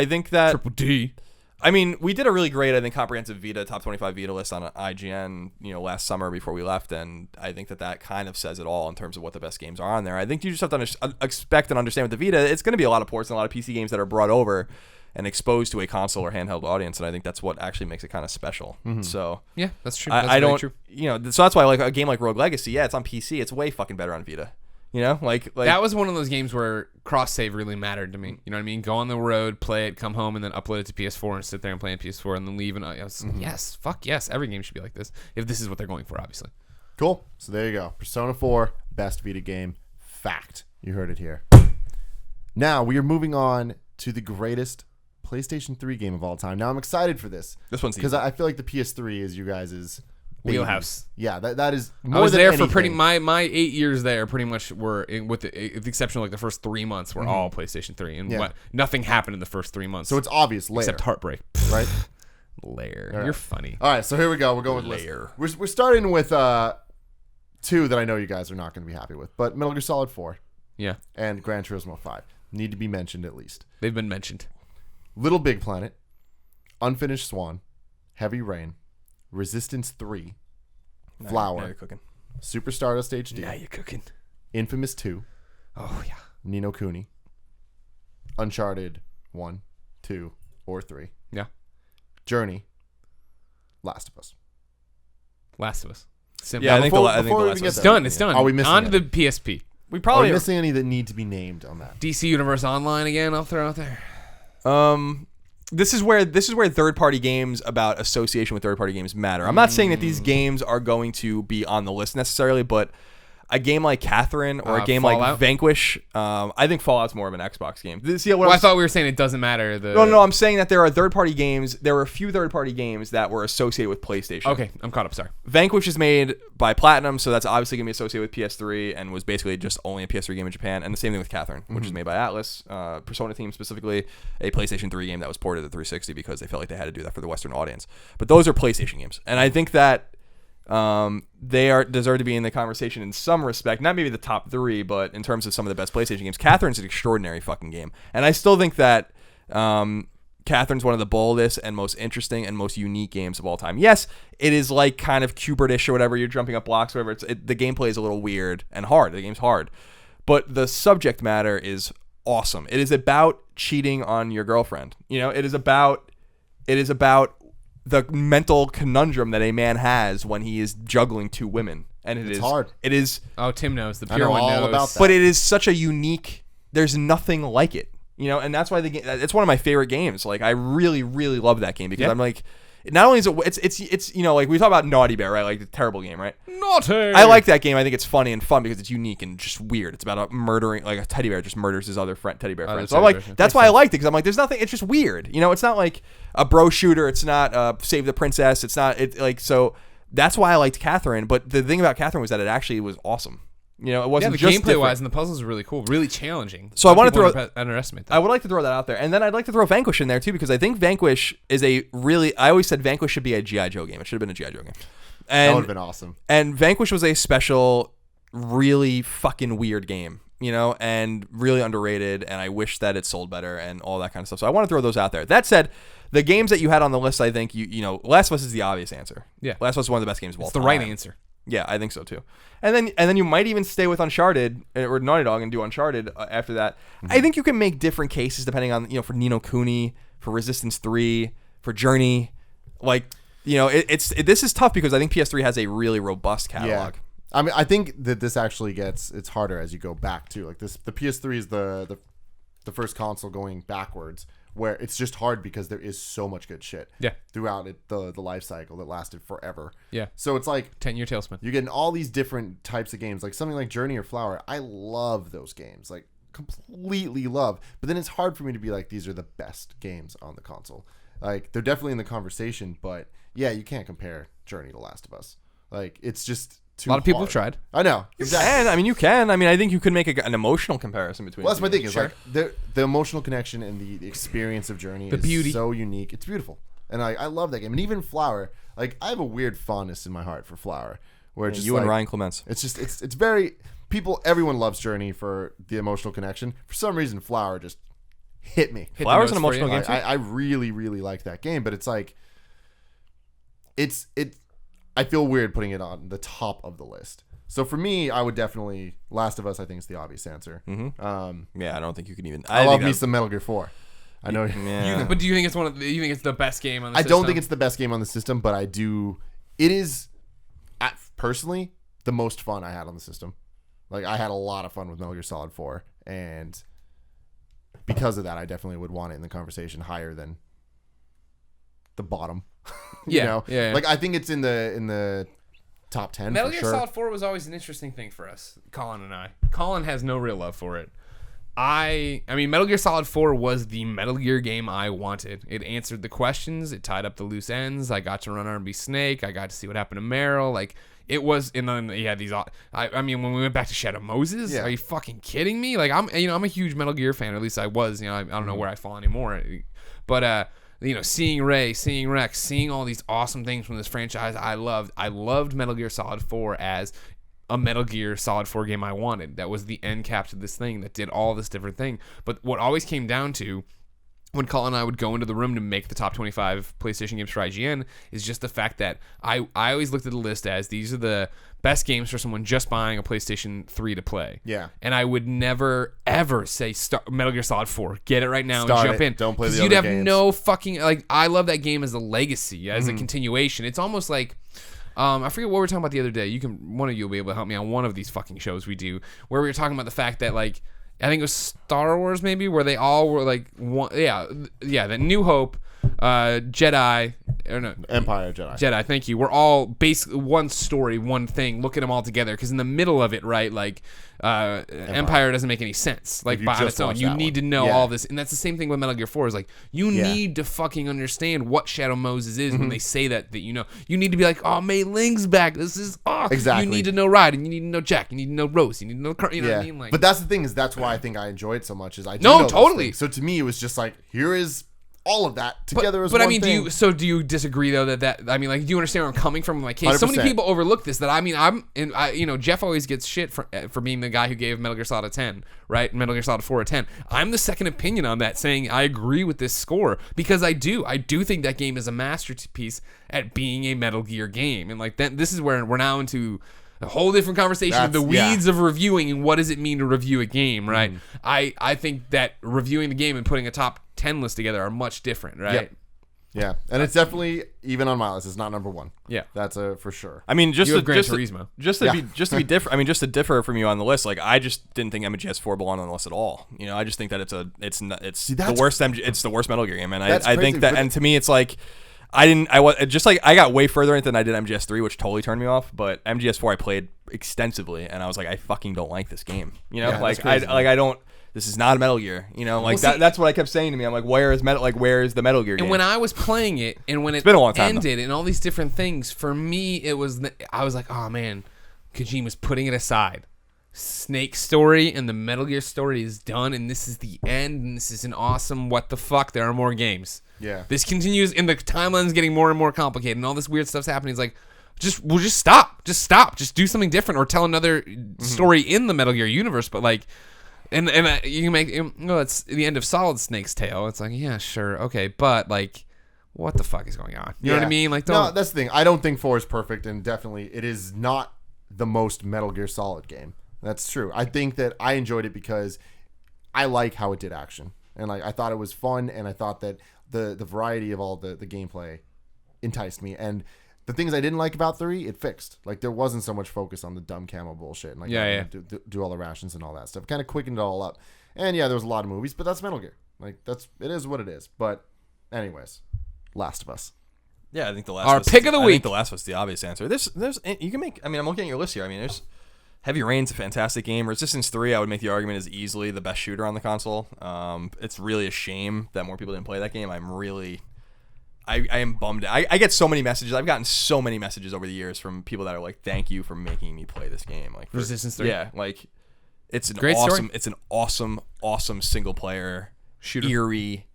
think that Triple D. I mean, we did a really great, I think, comprehensive Vita top 25 Vita list on IGN, you know, last summer before we left, and I think that kind of says it all in terms of what the best games are on there. I think you just have to expect and understand with the Vita, it's going to be a lot of ports and a lot of PC games that are brought over and exposed to a console or handheld audience, and I think that's what actually makes it kind of special. So Yeah, that's true. I don't, you know, so that's why like a game like Rogue Legacy, yeah, it's on PC, it's way fucking better on Vita. You know, like that was one of those games where cross save really mattered to me. You know what I mean? Go on the road, play it, come home, and then upload it to PS4 and sit there and play on PS4 and then leave. And I was, yes, fuck yes, every game should be like this if this is what they're going for, obviously. Cool. So there you go. Persona 4, best Vita game. Fact. You heard it here. Now we are moving on to the greatest PlayStation 3 game of all time. Now I'm excited for this. This one's because I feel like the PS3 is you guys' wheelhouse. Yeah, that is more I was than there anything. for pretty my 8 years there. Pretty much were with the exception of like the first 3 months were all PlayStation 3, and nothing happened in the first 3 months. So it's obvious layer, except heartbreak. right? Layer. Right. You're funny. All right, so here we go. We're going with Layer. We're starting with two that I know you guys are not going to be happy with, but Metal Gear Solid 4 Yeah, and Gran Turismo 5 need to be mentioned at least. they've been mentioned. Little Big Planet, Unfinished Swan, Heavy Rain, Resistance 3, Now Flower, you're cooking. Super Stardust HD, Now you're cooking. Infamous 2, Oh yeah. Ni no Kuni, Uncharted 1, 2, or 3, Yeah. Journey, Last of Us. Last of Us. Simple. Yeah, I think before- the before we Last even of get Us. It's there- done. It's done. Are we missing On to any? the PSP. We Are probably we missing any that need to be named on that? DC Universe Online again. I'll throw out there. This is where third party games about association with third party games matter. I'm not saying that these games are going to be on the list necessarily, but a game like Catherine or a game like Fallout? Vanquish, I think Fallout's more of an Xbox game. See what Well, I'm I thought we were saying it doesn't matter. No, I'm saying that there are third party games. There were a few third party games that were associated with PlayStation. Okay, I'm caught up. Sorry. Vanquish is made by Platinum, so that's obviously going to be associated with PS3 and was basically just only a PS3 game in Japan. And the same thing with Catherine, which is made by Atlas, Persona Team specifically, a PlayStation 3 game that was ported to 360 because they felt like they had to do that for the Western audience. But those are PlayStation games. And I think that they deserve to be in the conversation in some respect. Not maybe the top 3, but in terms of some of the best PlayStation games. Catherine's an extraordinary fucking game. And I still think that Catherine's one of the boldest and most interesting and most unique games of all time. Yes, it is like kind of Q*bert-ish or whatever. You're jumping up blocks or whatever. The gameplay is a little weird and hard. The game's hard. But the subject matter is awesome. It is about cheating on your girlfriend. You know, it is about the mental conundrum that a man has when he is juggling 2 women. And it's hard. It is. Oh, Tim knows. The I pure know one all knows. about that. But it is such a unique. There's nothing like it, you know, and that's why the game. It's one of my favorite games. Like I really, really love that game because Yeah. I'm like, not only is it's you know, like we talk about Naughty Bear, right? Like the terrible game, right? Naughty. I like that game. I think it's funny and fun because it's unique and just weird. It's about murdering, like a teddy bear just murders his other teddy bear friend. So I'm like, that's why I liked it because I'm like, there's nothing. It's just weird, you know. It's not like a bro shooter. It's not Save the Princess. It's not. It like so. That's why I liked Catherine. But the thing about Catherine was that it actually was awesome. You know, it Yeah, wasn't the just gameplay different. wise and the puzzles are really cool, really challenging. So I wanna People throw- underestimate that. I would like to throw that out there. And then I'd like to throw Vanquish in there too because I think Vanquish is I always said Vanquish should be a G.I. Joe game. It should have been a G.I. Joe game. That would And have been awesome. And Vanquish was a special, really fucking weird game, you know, and really underrated. And I wish that it sold better and all that kind of stuff. So I want to throw those out there. That said, the games that you had on the list, I think you know, Last of Us is the obvious answer. Yeah. Last of Us is one of the best games of all It's time. the right answer. Yeah, I think so too. And then you might even stay with Uncharted or Naughty Dog and do Uncharted after that. Mm-hmm. I think you can make different cases depending on, you know, for Ni no Kuni, for Resistance 3, for Journey. Like, you know, this is tough because I think PS3 has a really robust catalog. Yeah. I mean, I think that this actually it's harder as you go back too. Like this, the PS3 is the first console going backwards, where it's just hard because there is so much good shit. Yeah. Throughout the life cycle that lasted forever. Yeah. So it's like 10-year tailspin. you're getting all these different types of games, like something like Journey or Flower. I love those games, like completely love. But then it's hard for me to be like, these are the best games on the console. Like they're definitely in the conversation, but yeah, you can't compare Journey to Last of Us. Like it's just too A lot of people hard. have tried. I know. Exactly. And I mean, you can. I mean, I think you could make an emotional comparison between. Well, that's my the thing. two. Is like the emotional connection and the experience of Journey The is beauty. so unique. It's beautiful, and I love that game. And even Flower, like I have a weird fondness in my heart for Flower, where it's just You and like, Ryan Clements. It's just it's very everyone loves Journey for the emotional connection. For some reason, Flower just hit me. Hit the Flower's an notes for emotional you. game too. I really really like that game, but it's like it's I feel weird putting it on the top of the list. So for me, I would definitely Last of Us. I think is the obvious answer. Mm-hmm. Yeah, I don't think you can even. I love think me some Metal Gear 4. I know. Yeah. But do you think it's you think it's the best game on the I system? don't think it's the best game on the system, but I do. It is, personally, the most fun I had on the system. Like I had a lot of fun with Metal Gear Solid 4, and because of that, I definitely would want it in the conversation higher than the bottom. You Yeah, know? yeah. Like I think it's in the top 10 Metal for Gear sure. Solid 4 was always an interesting thing for us, Colin and I. Colin has no real love for it. I mean, Metal Gear Solid 4 was the Metal Gear game I wanted. It answered the questions. It tied up the loose ends. I got to run R&B Snake. I got to see what happened to Meryl. Like, it was, and then you had these, I mean, when we went back to Shadow Moses, Yeah. are you fucking kidding me? Like, I'm a huge Metal Gear fan, or at least I was, I don't know where I fall anymore. But, seeing Ray, seeing Rex, seeing all these awesome things from this franchise, I loved Metal Gear Solid 4 as a Metal Gear Solid 4 game I wanted. That was the end cap to this thing that did all this different thing. But what always came down to when Colin and I would go into the room to make the top 25 PlayStation games for IGN is just the fact that I always looked at the list as these are the best games for someone just buying a PlayStation 3 to play. Yeah. And I would never, ever say Metal Gear Solid 4. Get it right now Start and jump it. in. Don't play the you'd other have games. no fucking... Like, I love that game as a legacy, as a continuation. It's almost like... I forget what we were talking about the other day. One of you will be able to help me on one of these fucking shows we do, where we were talking about the fact that, like, I think it was Star Wars maybe, where they all were like one, the New Hope, Jedi, or no, Empire Jedi. Jedi. Thank you. We're all basically one story, one thing. Look at them all together, because in the middle of it, right, like Empire doesn't make any sense, like If you by on just its own. watch You that need one. to know Yeah. all this, and that's the same thing with Metal Gear 4. Is like you need to fucking understand what Shadow Moses is when they say that you know. You need to be like, oh, Mei Ling's back. This is Exactly. You need to know Raiden. You need to know Jack. You need to know Rose. You need to know you know what I mean? Like, but that's the thing, is that's why I think I enjoy it so much. Is I do No, know those totally. things. So to me, it was just like, here is all of that together as but one I mean, thing. do you disagree though that I mean, like, do you understand where I'm coming from? Like, hey, so many 100%. people overlook this that I mean, you know, Jeff always gets shit for being the guy who gave Metal Gear Solid a 10, right? Metal Gear Solid 4 a 10. I'm the second opinion on that, saying I agree with this score because I do think that game is a masterpiece at being a Metal Gear game, and like this is where we're now into a whole different conversation of the weeds of reviewing and what does it mean to review a game, right? I think that reviewing the game and putting a top 10 list together are much different, right? Yep. Yeah, and it's definitely, even on my list, it's not number one. Yeah. That's for sure. I mean, just You have Gran just Turismo. just to be different. I mean, just to differ from you on the list. Like, I just didn't think MGS4 belonged on the list at all. You know, I just think that it's the worst it's the worst Metal Gear game, and I think that, and to me, it's like. I got way further into it than I did MGS3, which totally turned me off. But MGS4 I played extensively, and I was like, I fucking don't like this game. You know, I don't. This is not a Metal Gear. You know, like that's what I kept saying to me. I'm like, where is the Metal Gear game? And when I was playing it, and when it been a long time, ended, and all these different things, for me, I was like, oh man, Kojima's putting it aside. Snake story and the Metal Gear story is done, and this is the end, and this is an awesome what the fuck. There are more games. Yeah. This continues, and the timeline's getting more and more complicated, and all this weird stuff's happening. It's like, we'll just stop. Just do something different, or tell another story in the Metal Gear universe. But like, and you can make, it's the end of Solid Snake's tale. It's like, yeah, sure, okay, but like, what the fuck is going on? You know what I mean? Like, no, that's the thing. I don't think 4 is perfect, and definitely it is not the most Metal Gear Solid game. That's true. I think that I enjoyed it because I like how it did action, and like I thought it was fun, and I thought that the variety of all the gameplay enticed me. And the things I didn't like about 3, it fixed. Like, there wasn't so much focus on the dumb camo bullshit and like do all the rations and all that stuff. Kind of quickened it all up. And yeah, there was a lot of movies, but that's Metal Gear. Like, it is what it is. But anyways, Last of Us. Yeah, I think the Last Our of Us pick of the I week. think the Last of Us is the obvious answer. There's you can make. I mean, I'm looking at your list here. I mean, there's Heavy Rain's a fantastic game. Resistance 3, I would make the argument, is easily the best shooter on the console. It's really a shame that more people didn't play that game. I am bummed. I get so many messages. I've gotten so many messages over the years from people that are like, "Thank you for making me play this game." Like Resistance 3. Yeah, like it's an Great awesome. story. It's an awesome single player Shooter. eerie,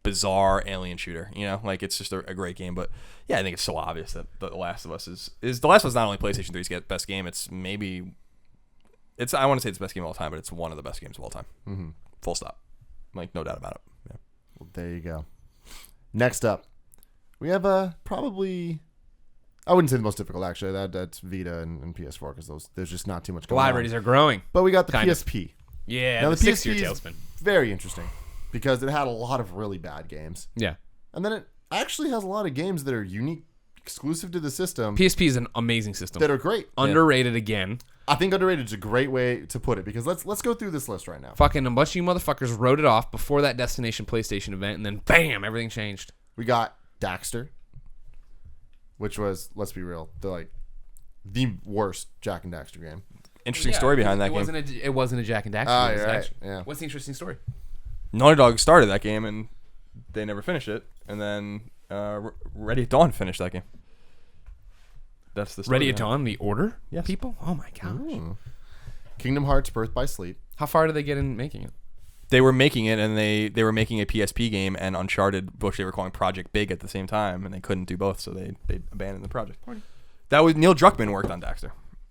bizarre alien shooter. You know, like it's just a great game. But yeah, I think it's so obvious that The Last of Us is The Last of Us not only PlayStation 3's best game. I want to say it's the best game of all time, but it's one of the best games of all time. Mm-hmm. Full stop. Like, no doubt about it. Yeah. Well, there you go. Next up, we have probably, I wouldn't say the most difficult, actually. That's Vita and PS4, because there's just not too much The going on. libraries are growing. But we got the Kind of. PSP. Yeah, Now, the the 6-year PSP tailspin. is very interesting because it had a lot of really bad games. Yeah. And then it actually has a lot of games that are unique, exclusive to the system, PSP is an amazing system. that are great. Underrated again. I think underrated is a great way to put it, because let's go through this list right now. Fucking a bunch of you motherfuckers wrote it off before that Destination PlayStation event, and then bam, everything changed. We got Daxter, which was, let's be real, the worst Jack and Daxter game. Interesting story behind that game. It wasn't a Jack and Daxter. Oh, It was you're right. actually- Yeah. What's the interesting story? Naughty Dog started that game and they never finished it, and then Ready at Dawn finished that game. That's the story. Ready at Dawn, the order? Yes. People? Oh my gosh. Ooh. Kingdom Hearts Birth by Sleep. How far did they get in making it? They were making it, and they were making a PSP game and Uncharted, which they were calling Project Big at the same time, and they couldn't do both, so they abandoned the project. That was Neil Druckmann worked on Daxter,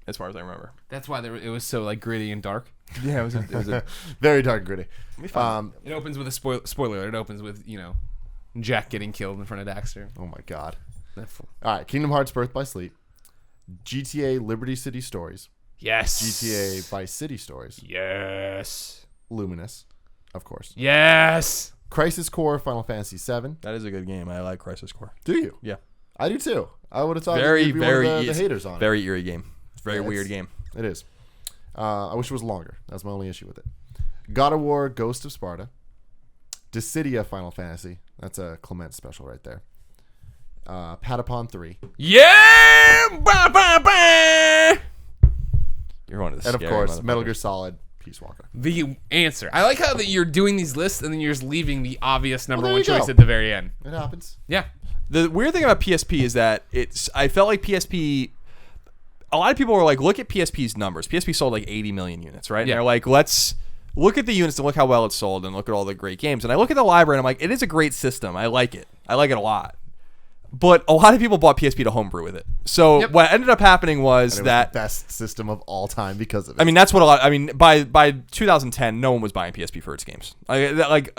as far as I remember. That's why it was so like gritty and dark. Yeah, it was a Very dark, gritty. It opens with a spoiler. It opens with Jack getting killed in front of Daxter. Oh my god. All right, Kingdom Hearts Birth by Sleep, GTA Liberty City Stories, Yes. GTA Vice City Stories, Yes. Luminous, of course, Yes. Crisis Core Final Fantasy VII. that is a good game. I like Crisis Core. Do you? Yeah. I do too. I would have thought Very, you'd be very one of the easy. haters on it. Very eerie game. Very Yeah, weird game. It is. I wish it was longer. That's my only issue with it. God of War Ghost of Sparta, Dissidia Final Fantasy. That's a Clement special right there. Patapon 3. Yeah. Bah, bah, bah. You're one of the And of scary course, Metal motherfuckers. Gear Solid Peace Walker. The answer. I like how that you're doing these lists and then you're just leaving the obvious number there one you go. choice at the very end. It happens. Yeah. The weird thing about PSP is that I felt like PSP. A lot of people were like, look at PSP's numbers. PSP sold like 80 million units, right? And Yeah. they're like, let's look at the units and look how well it sold and look at all the great games. And I look at the library and I'm like, it is a great system. I like it. I like it a lot. But a lot of people bought PSP to homebrew with it. So Yep. what ended up happening was And it was that the best system of all time because of it. I mean, that's what a lot. I mean, by 2010, no one was buying PSP for its games. Like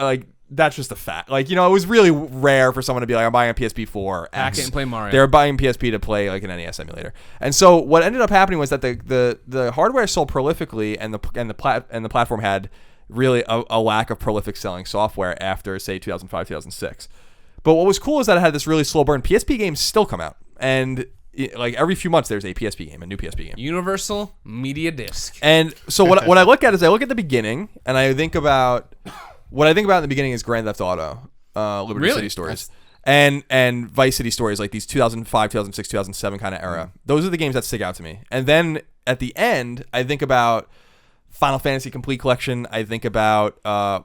that's just a fact. Like, it was really rare for someone to be like, I'm buying a PSP for Hack X. it and play Mario. They're buying PSP to play like an NES emulator. And so what ended up happening was that the hardware sold prolifically, and the platform had really a lack of prolific selling software after, say, 2005, 2006. But what was cool is that it had this really slow burn. PSP games still come out, and like every few months there's a PSP game, a new PSP game. Universal Media Disc. And so what I look at is I look at the beginning, and I think about what I think about in the beginning is Grand Theft Auto, Liberty Really? City Stories, and Vice City Stories, like these 2005, 2006, 2007 kind of era. Those are the games that stick out to me. And then at the end, I think about Final Fantasy Complete Collection. I think about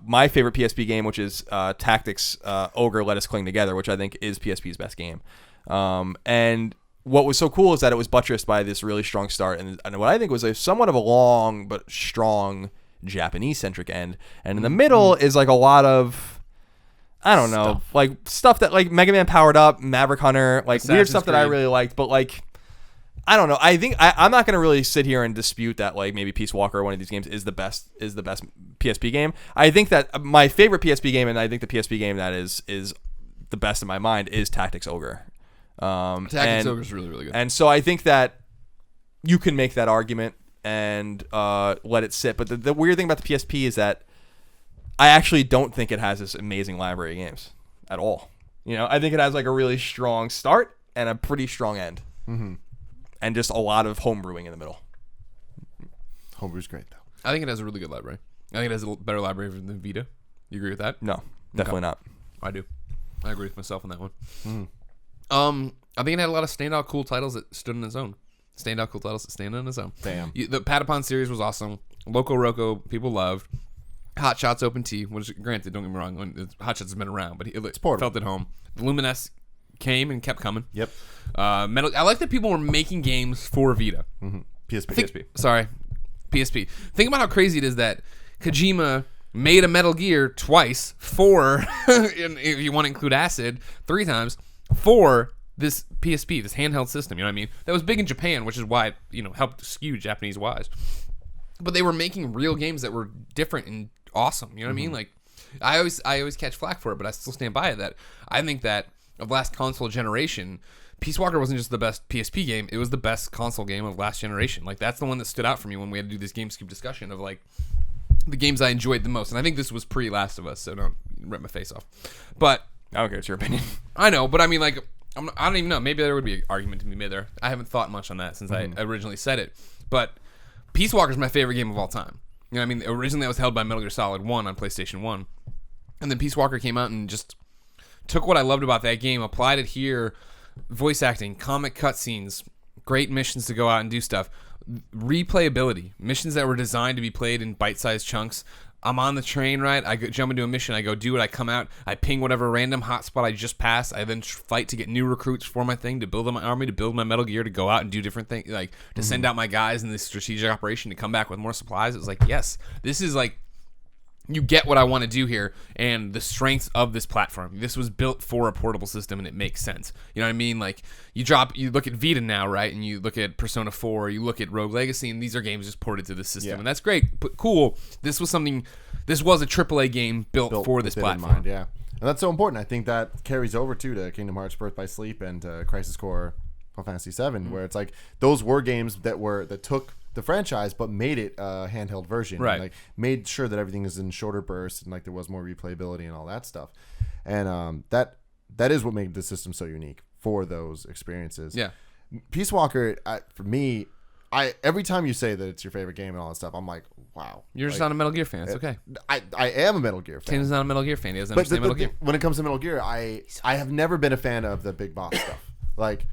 my favorite PSP game, which is Tactics Ogre Let Us Cling Together, which I think is PSP's best game. And what was so cool is that it was buttressed by this really strong start and what I think was a somewhat of a long but strong Japanese-centric end. And in the middle is like a lot of, I don't know, like stuff that like Mega Man Powered Up, Maverick Hunter, like weird Assassin's stuff that I Creed. really liked, but like I don't know. I think I'm not going to really sit here and dispute that like maybe Peace Walker, one of these games, is the best PSP game. I think that my favorite PSP game, and I think the PSP game that is the best in my mind, is Tactics Ogre. Tactics Ogre is really, really good. And so I think that you can make that argument and let it sit. But the weird thing about the PSP is that I actually don't think it has this amazing library of games at all. I think it has like a really strong start and a pretty strong end. Mm-hmm. And just a lot of homebrewing in the middle. Homebrew's great though. I think it has a really good library. I think it has a better library than Vita. You agree with that? No, definitely not. I do. I agree with myself on that one. I think it had a lot of standout cool titles that stood on its own. Standout cool titles that stand on its own. Damn. The Patapon series was awesome. Loco Roco, people loved. Hot Shots Open T, which granted, don't get me wrong, Hot Shots has been around, but it felt at home. The Luminous came and kept coming. Yep. I like that people were making games for Vita. Mm-hmm. PSP. Sorry, PSP. Think about how crazy it is that Kojima made a Metal Gear twice for, if you want to include Acid, 3 times, for this PSP, this handheld system. You know what I mean? That was big in Japan, which is why it helped skew Japanese wise. But they were making real games that were different and awesome. You know what I mean? Like, I always catch flack for it, but I still stand by it. That I think that of last console generation, Peace Walker wasn't just the best PSP game; it was the best console game of last generation. Like, that's the one that stood out for me when we had to do this GameScoop discussion of like the games I enjoyed the most. And I think this was pre Last of Us, so don't rip my face off. But I don't care. It's your opinion. I know, but I mean, like, I don't even know. Maybe there would be an argument to be made there. I haven't thought much on that since I originally said it. But Peace Walker is my favorite game of all time. You know what I mean? Originally, I was held by Metal Gear Solid 1 on PlayStation 1. And then Peace Walker came out and just took what I loved about that game, applied it here, voice acting, comic cutscenes, great missions to go out and do stuff, replayability, missions that were designed to be played in bite-sized chunks. I'm on the train, right? I jump into a mission, I go do it, I come out, I ping whatever random hotspot I just passed, I then fight to get new recruits for my thing, to build my army, to build my Metal Gear, to go out and do different things, like to send out my guys in this strategic operation to come back with more supplies. It was like, yes, this is like you get what I want to do here and the strength of this platform. This was built for a portable system and it makes sense. You know what I mean? Like you look at Vita now, right? And you look at Persona 4, you look at Rogue Legacy, and these are games just ported to the system. And that's great, but cool. This was a AAA game built for this platform. Mind, yeah. And that's so important. I think that carries over too to Kingdom Hearts Birth by Sleep and Crisis Core Final Fantasy 7, where it's like those were games that took the franchise but made it a handheld version, right? And like made sure that everything is in shorter bursts and like there was more replayability and all that stuff. And that is what made the system so unique for those experiences. Yeah. Peace Walker, for me, every time you say that it's your favorite game and all that stuff, I'm like, wow. You're just not a Metal Gear fan. It's okay. I am a Metal Gear fan. Tim's not a Metal Gear fan. He doesn't understand Metal Gear. When it comes to Metal Gear, I have never been a fan of the big boss stuff. Like,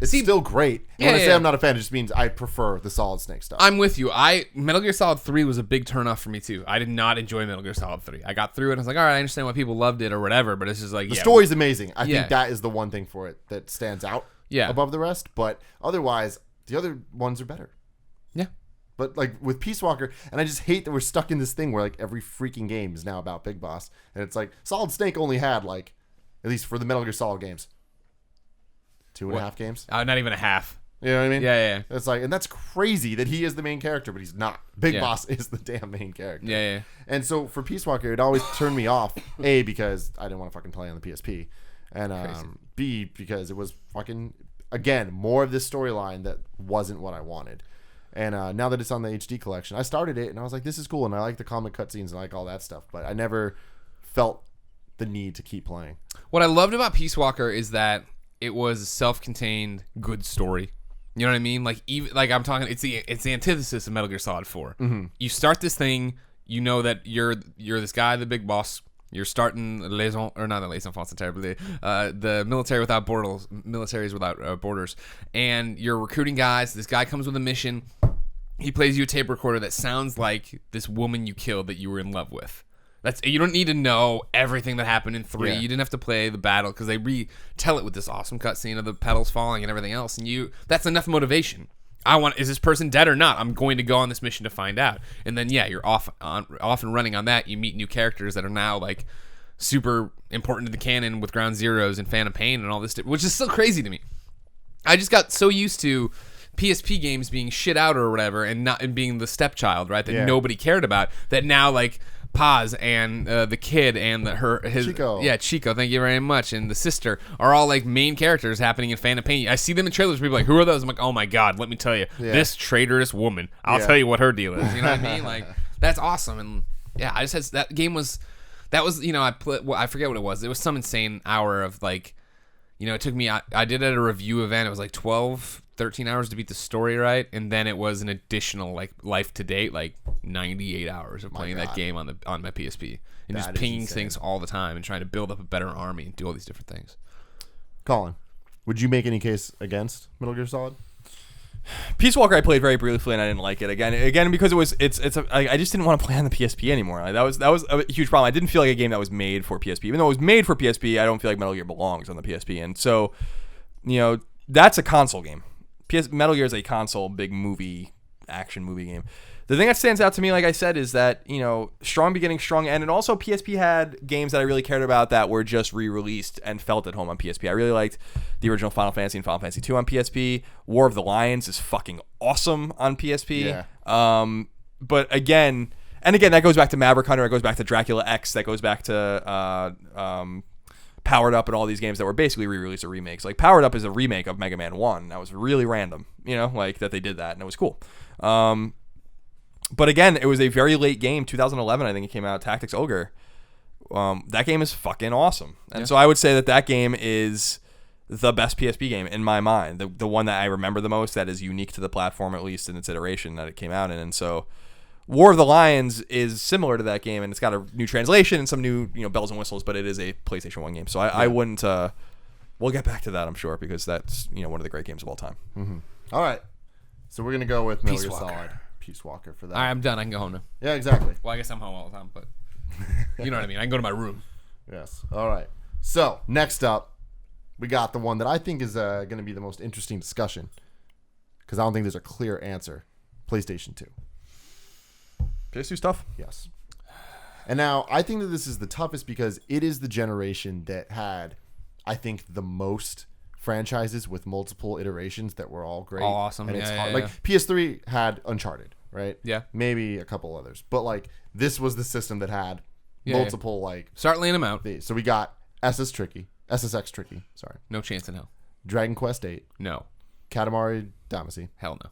it's still great. And when I say I'm not a fan, it just means I prefer the Solid Snake stuff. I'm with you. Metal Gear Solid 3 was a big turnoff for me too. I did not enjoy Metal Gear Solid 3. I got through it and I was like, all right, I understand why people loved it or whatever, but it's just like the story's amazing. I think that is the one thing for it that stands out above the rest. But otherwise, the other ones are better. Yeah. But like with Peace Walker, and I just hate that we're stuck in this thing where like every freaking game is now about Big Boss, and it's like Solid Snake only had like, at least for the Metal Gear Solid games, 2.5 games. Not even a half. You know what I mean? Yeah. It's like, and that's crazy that he is the main character, but he's not. Big Boss is the damn main character. Yeah. And so for Peace Walker, it always turned me off. A, because I didn't want to fucking play on the PSP, and B, because it was fucking, again, more of this storyline that wasn't what I wanted. And now that it's on the HD collection, I started it and I was like, this is cool, and I like the comic cutscenes and I like all that stuff, but I never felt the need to keep playing. What I loved about Peace Walker is that it was a self-contained good story. You know what I mean? Like even like I'm talking, it's the antithesis of Metal Gear Solid 4. Mm-hmm. You start this thing, you know that you're this guy, the big boss. You're starting not the Les Enfants Terribles, the militaries without borders, and you're recruiting guys. This guy comes with a mission. He plays you a tape recorder that sounds like this woman you killed that you were in love with. You don't need to know everything that happened in 3. Yeah. You didn't have to play the battle because they retell it with this awesome cutscene of the petals falling and everything else. And that's enough motivation. Is this person dead or not? I'm going to go on this mission to find out. And then you're off and running on that. You meet new characters that are now like super important to the canon with Ground Zeroes and Phantom Pain and all this, which is still crazy to me. I just got so used to PSP games being shit out or whatever and being the stepchild, right? That nobody cared about. That now like Paz and the kid and his Chico. Yeah, Chico, thank you very much, and the sister are all like main characters happening in Phantom Pain. I see them in trailers. People are like, who are those? I'm like, oh my god, let me tell you, this traitorous woman. I'll tell you what her deal is. You know what I mean? Like that's awesome. And I just had that game was I forget what it was. It was some insane hour of like, it took me. I did at a review event. It was like 13 hours to beat the story, right? And then it was an additional like life to date, like 98 hours of playing that game on my PSP and just pinging things all the time and trying to build up a better army and do all these different things. Colin, would you make any case against Metal Gear Solid? Peace Walker I played very briefly and I didn't like it again because I just didn't want to play on the PSP anymore. That was a huge problem. I didn't feel like a game that was made for PSP. Even though it was made for PSP, I don't feel like Metal Gear belongs on the PSP. And so, that's a console game. Metal Gear is a console big action movie game. The thing that stands out to me, like I said, is that, strong beginning, strong end. And also PSP had games that I really cared about that were just re-released and felt at home on PSP. I really liked the original Final Fantasy and Final Fantasy 2 on PSP. War of the Lions is fucking awesome on PSP. Yeah. But again, that goes back to Maverick Hunter. It goes back to Dracula X. That goes back to Powered Up and all these games that were basically re-released or remakes. Like Powered Up is a remake of Mega Man 1. That was really random, like that they did that and it was cool. But again, it was a very late game, 2011 I think it came out, Tactics Ogre. That game is fucking awesome. And so I would say that game is the best PSP game in my mind. The one that I remember the most, that is unique to the platform, at least in its iteration that it came out in. And so War of the Lions is similar to that game, and it's got a new translation and some new bells and whistles, but it is a PlayStation 1 game. So I wouldn't. We'll get back to that, I'm sure, because that's one of the great games of all time. Mm-hmm. All right, so we're gonna go with Metal Gear Solid Peace Walker for that. All right, I'm done. I can go home now. Yeah, exactly. Well, I guess I'm home all the time, but you know what I mean. I can go to my room. Yes. All right. So next up, we got the one that I think is going to be the most interesting discussion, because I don't think there's a clear answer. PlayStation 2. PS2 stuff? Yes. And now I think that this is the toughest because it is the generation that had, I think, the most franchises with multiple iterations that were all great. All awesome. And it's Yeah, hard. yeah, Like PS3 had Uncharted, right? Yeah. Maybe a couple others. But like this was the system that had multiple like Start laying them out. these. So we got SSX Tricky, sorry. No chance in hell. Dragon Quest 8, No. Katamari Damacy, Hell no.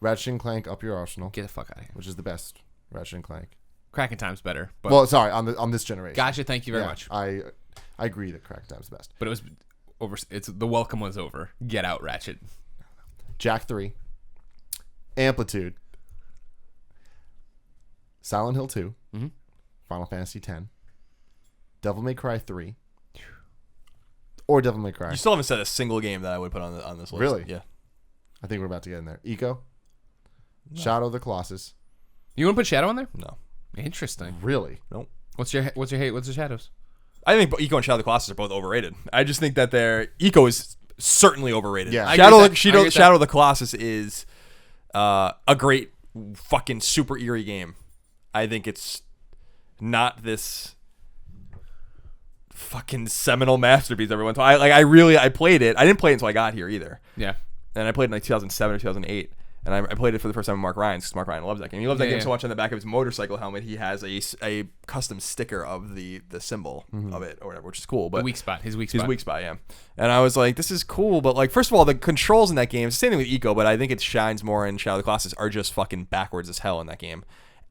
Ratchet and Clank Up Your Arsenal, Get the fuck out of here. which is the best Ratchet and Clank. Cracking Time's better. But Well, sorry, on this generation. gotcha. Thank you very Yeah, much. I agree that Crack Time's the best. But it was over. It's the welcome was over. Get out, Ratchet. Jack 3, Amplitude, Silent Hill 2, Mhm. Final Fantasy 10, Devil May Cry 3, or Devil May Cry. You still haven't said a single game that I would put on this list. Really? Yeah. I think we're about to get in there. Eco, Shadow of the Colossus. You want to put Shadow on there? No. Interesting. Really? Nope. What's your hate? What's the Shadows? I think Eco and Shadow of the Colossus are both overrated. I just think that Eco is certainly overrated. Yeah. I agree with that. I agree with Shadow of the Colossus is a great fucking super eerie game. I think it's not this fucking seminal masterpiece everyone talks. I played it. I didn't play it until I got here either. Yeah. And I played it in like 2007 or 2008. And I played it for the first time with Mark Ryan because Mark Ryan loves that game. He loves that game so much. On the back of his motorcycle helmet, he has a custom sticker of the symbol of it or whatever, which is cool. But The weak spot. His weak his spot. weak spot, yeah. And I was like, this is cool, but like, first of all, the controls in that game, it's the same thing with Eco, but I think it shines more in Shadow of the Colossus, are just fucking backwards as hell in that game.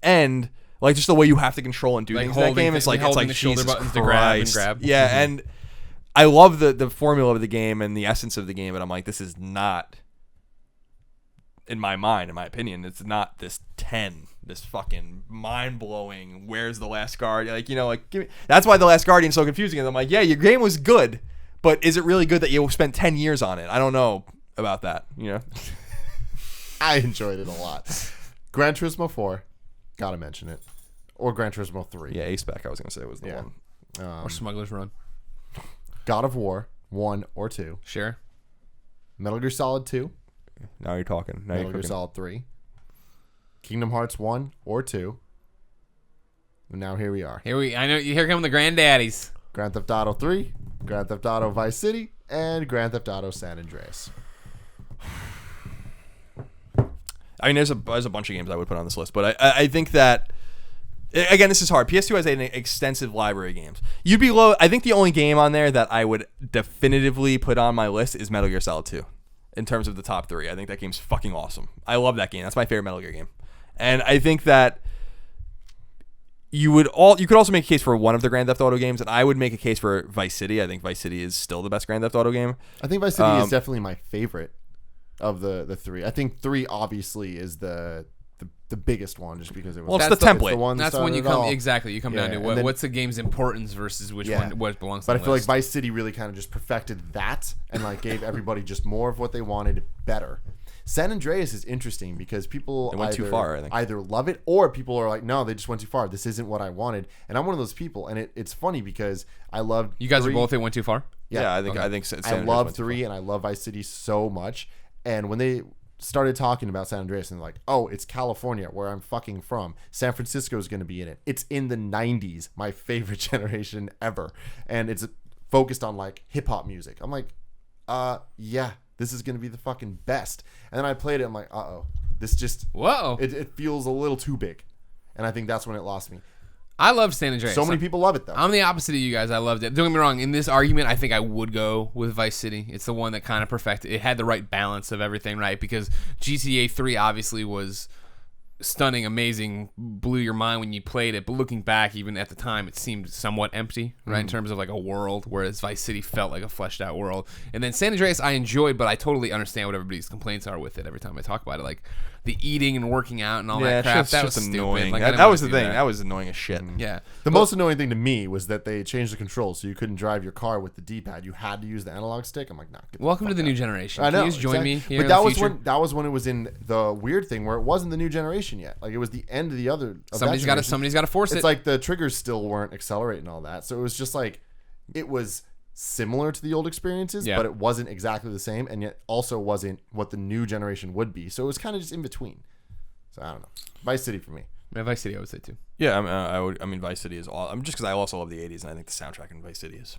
And like just the way you have to control and do Like things in that game, it's like holding the shoulder Jesus buttons Christ. to grab and grab. Yeah, and I love the formula of the game and the essence of the game, but I'm like, this is not, in my mind, in my opinion, it's not this 10, this fucking mind-blowing, where's the Last Guardian? Like, give me, that's why the Last Guardian's so confusing. And I'm like, yeah, your game was good, but is it really good that you spent 10 years on it? I don't know about that, I enjoyed it a lot. Gran Turismo 4, gotta mention it. Or Gran Turismo 3. Yeah, A-Spec, I was going to say, was the one. Or Smuggler's Run. God of War 1 or 2. Sure. Metal Gear Solid 2. Now you're talking. Now Metal you're Gear cooking. Solid 3. Kingdom Hearts 1 or 2. And now here we are. Here come the granddaddies. Grand Theft Auto 3, Grand Theft Auto Vice City, and Grand Theft Auto San Andreas. I mean, there's a bunch of games I would put on this list, but I think that, again, this is hard. PS2 has an extensive library of games. I think the only game on there that I would definitively put on my list is Metal Gear Solid 2. In terms of the top 3, I think that game's fucking awesome. I love that game. That's my favorite Metal Gear game. And I think that you could also make a case for one of the Grand Theft Auto games, and I would make a case for Vice City. I think Vice City is still the best Grand Theft Auto game. I think Vice City is definitely my favorite of the 3. I think 3 obviously is the biggest one just because it was. Well, it's the template. one That's when you come exactly. You come Yeah, down to and then- what's the game's importance versus which Yeah. one what belongs. But to I the feel like list. Vice City really kind of just perfected that and like gave everybody just more of what they wanted better. San Andreas is interesting because people went too far, I think. either love it or people are like, no, they just went too far. This isn't what I wanted. And I'm one of those people. And it's funny because I love You guys 3. are both. It went too far. Yeah, I think I San Andreas love went too 3 and I love Vice City so much. And when they started talking about San Andreas and like, oh, it's California where I'm fucking from. San Francisco is going to be in it. It's in the 90s, my favorite generation ever. And it's focused on like hip hop music. I'm like, yeah, this is going to be the fucking best. And then I played it. I'm like, this just, Whoa. it feels a little too big. And I think that's when it lost me. I love San Andreas. So many people love it though. I'm the opposite of you guys. I loved it. Don't get me wrong. In this argument, I think I would go with Vice City. It's the one that kind of perfected. It had the right balance of everything, right? Because GTA 3 obviously was stunning, amazing, blew your mind when you played it. But looking back, even at the time, it seemed somewhat empty, right? In terms of like a world, whereas Vice City felt like a fleshed out world. And then San Andreas, I enjoyed, but I totally understand what everybody's complaints are with it every time I talk about it. Like the eating and working out and all that crap. That was stupid. annoying. Like, I didn't that wanna was the do thing. that. That was annoying as shit. Yeah. The most annoying thing to me was that they changed the controls so you couldn't drive your car with the D-pad. You had to use the analog stick. I'm like, nah. Get the Welcome to fuck the out. new generation. I know. Please join me here But in that the was future. when it was in the weird thing where it wasn't the new generation yet. Like it was the end of the other. Of Somebody's got to force It's it. like the triggers still weren't accelerating all that, so it was just like it was similar to the old experiences, Yeah. but it wasn't exactly the same, and yet also wasn't what the new generation would be. So it was kind of just in between. So I don't know. Vice City for me. Yeah, Vice City, I would say too. Yeah, I mean, Vice City is all. Just because I also love the '80s, and I think the soundtrack in Vice City is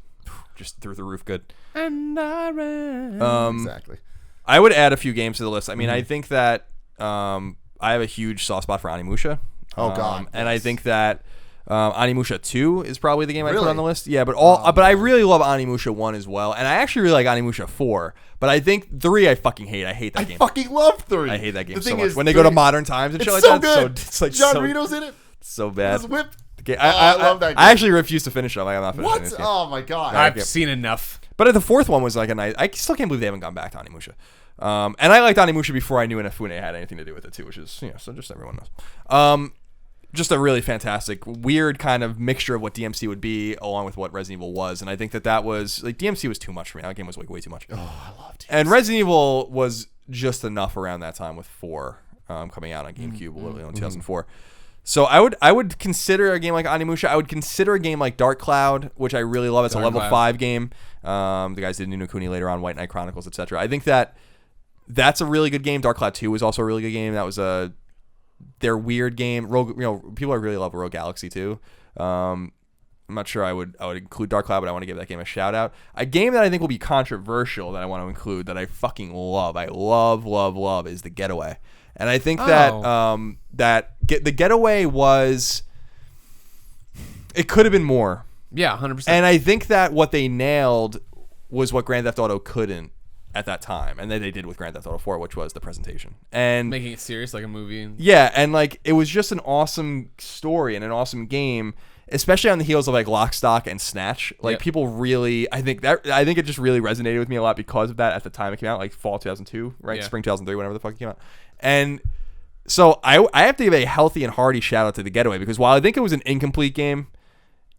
just through the roof good. And I ran. Exactly. I would add a few games to the list. I mean, I think that I have a huge soft spot for Onimusha. Oh God! And I think that Onimusha 2 is probably the game I put Really? on the list. Yeah, but but I really love Onimusha 1 as well, and I actually really like Onimusha 4. But I think 3 I fucking hate. I hate that game. I fucking love 3. I hate that game The so thing much. is, When they go to 3 modern times and shit it's like so that, good. it's like John so, Reno's in it. so bad. His whip. Okay, I love that game. I actually refuse to finish it. I'm like, I'm not finishing What? this game. Oh my God! I've seen enough. But the fourth one was like a nice. I still can't believe they haven't gone back to Onimusha. And I liked Onimusha before I knew Inafune had anything to do with it too, which is so just everyone knows. Just a really fantastic, weird kind of mixture of what DMC would be, along with what Resident Evil was. And I think that was like DMC was too much for me. That game was like way too much. Oh, I love DMC. And Resident Evil was just enough around that time with 4 coming out on GameCube in 2004. So I would consider a game like Onimusha. I would consider a game like Dark Cloud, which I really love. It's a level 5 game. The guys did Ni no Kuni later on, White Knight Chronicles, etc. I think that's a really good game. Dark Cloud 2 was also a really good game. That was their weird game. People really love Rogue Galaxy too. I'm not sure I would include Dark Cloud, but I want to give that game a shout out. A game that I think will be controversial that I want to include that I fucking love. I love is The Getaway. And I think that The Getaway was, it could have been more. Yeah, 100%. And I think that what they nailed was what Grand Theft Auto couldn't at that time, and then they did with Grand Theft Auto 4, which was the presentation and making it serious like a movie. Yeah, and like it was just an awesome story and an awesome game, especially on the heels of like Lock, Stock, and Snatch. Like people really, I think it just really resonated with me a lot because of that at the time it came out, like fall 2002, right? Yeah. Spring 2003, whenever the fuck it came out. And so I have to give a healthy and hearty shout out to The Getaway, because while I think it was an incomplete game,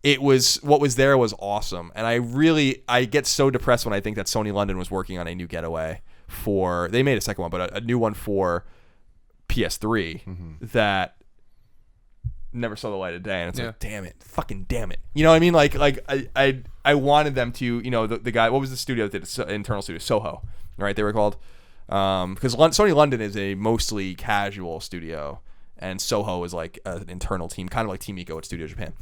it was, what was there was awesome. And I get so depressed when I think that Sony London was working on a new Getaway they made a second one, but a new one for PS3 that never saw the light of day. And it's like, damn it, fucking damn it. You know what I mean? Like I wanted them to, the guy, what was the studio that did it? Internal studio, Soho, right? They were called, because Sony London is a mostly casual studio, and Soho is like an internal team, kind of like Team Ico at Studio Japan.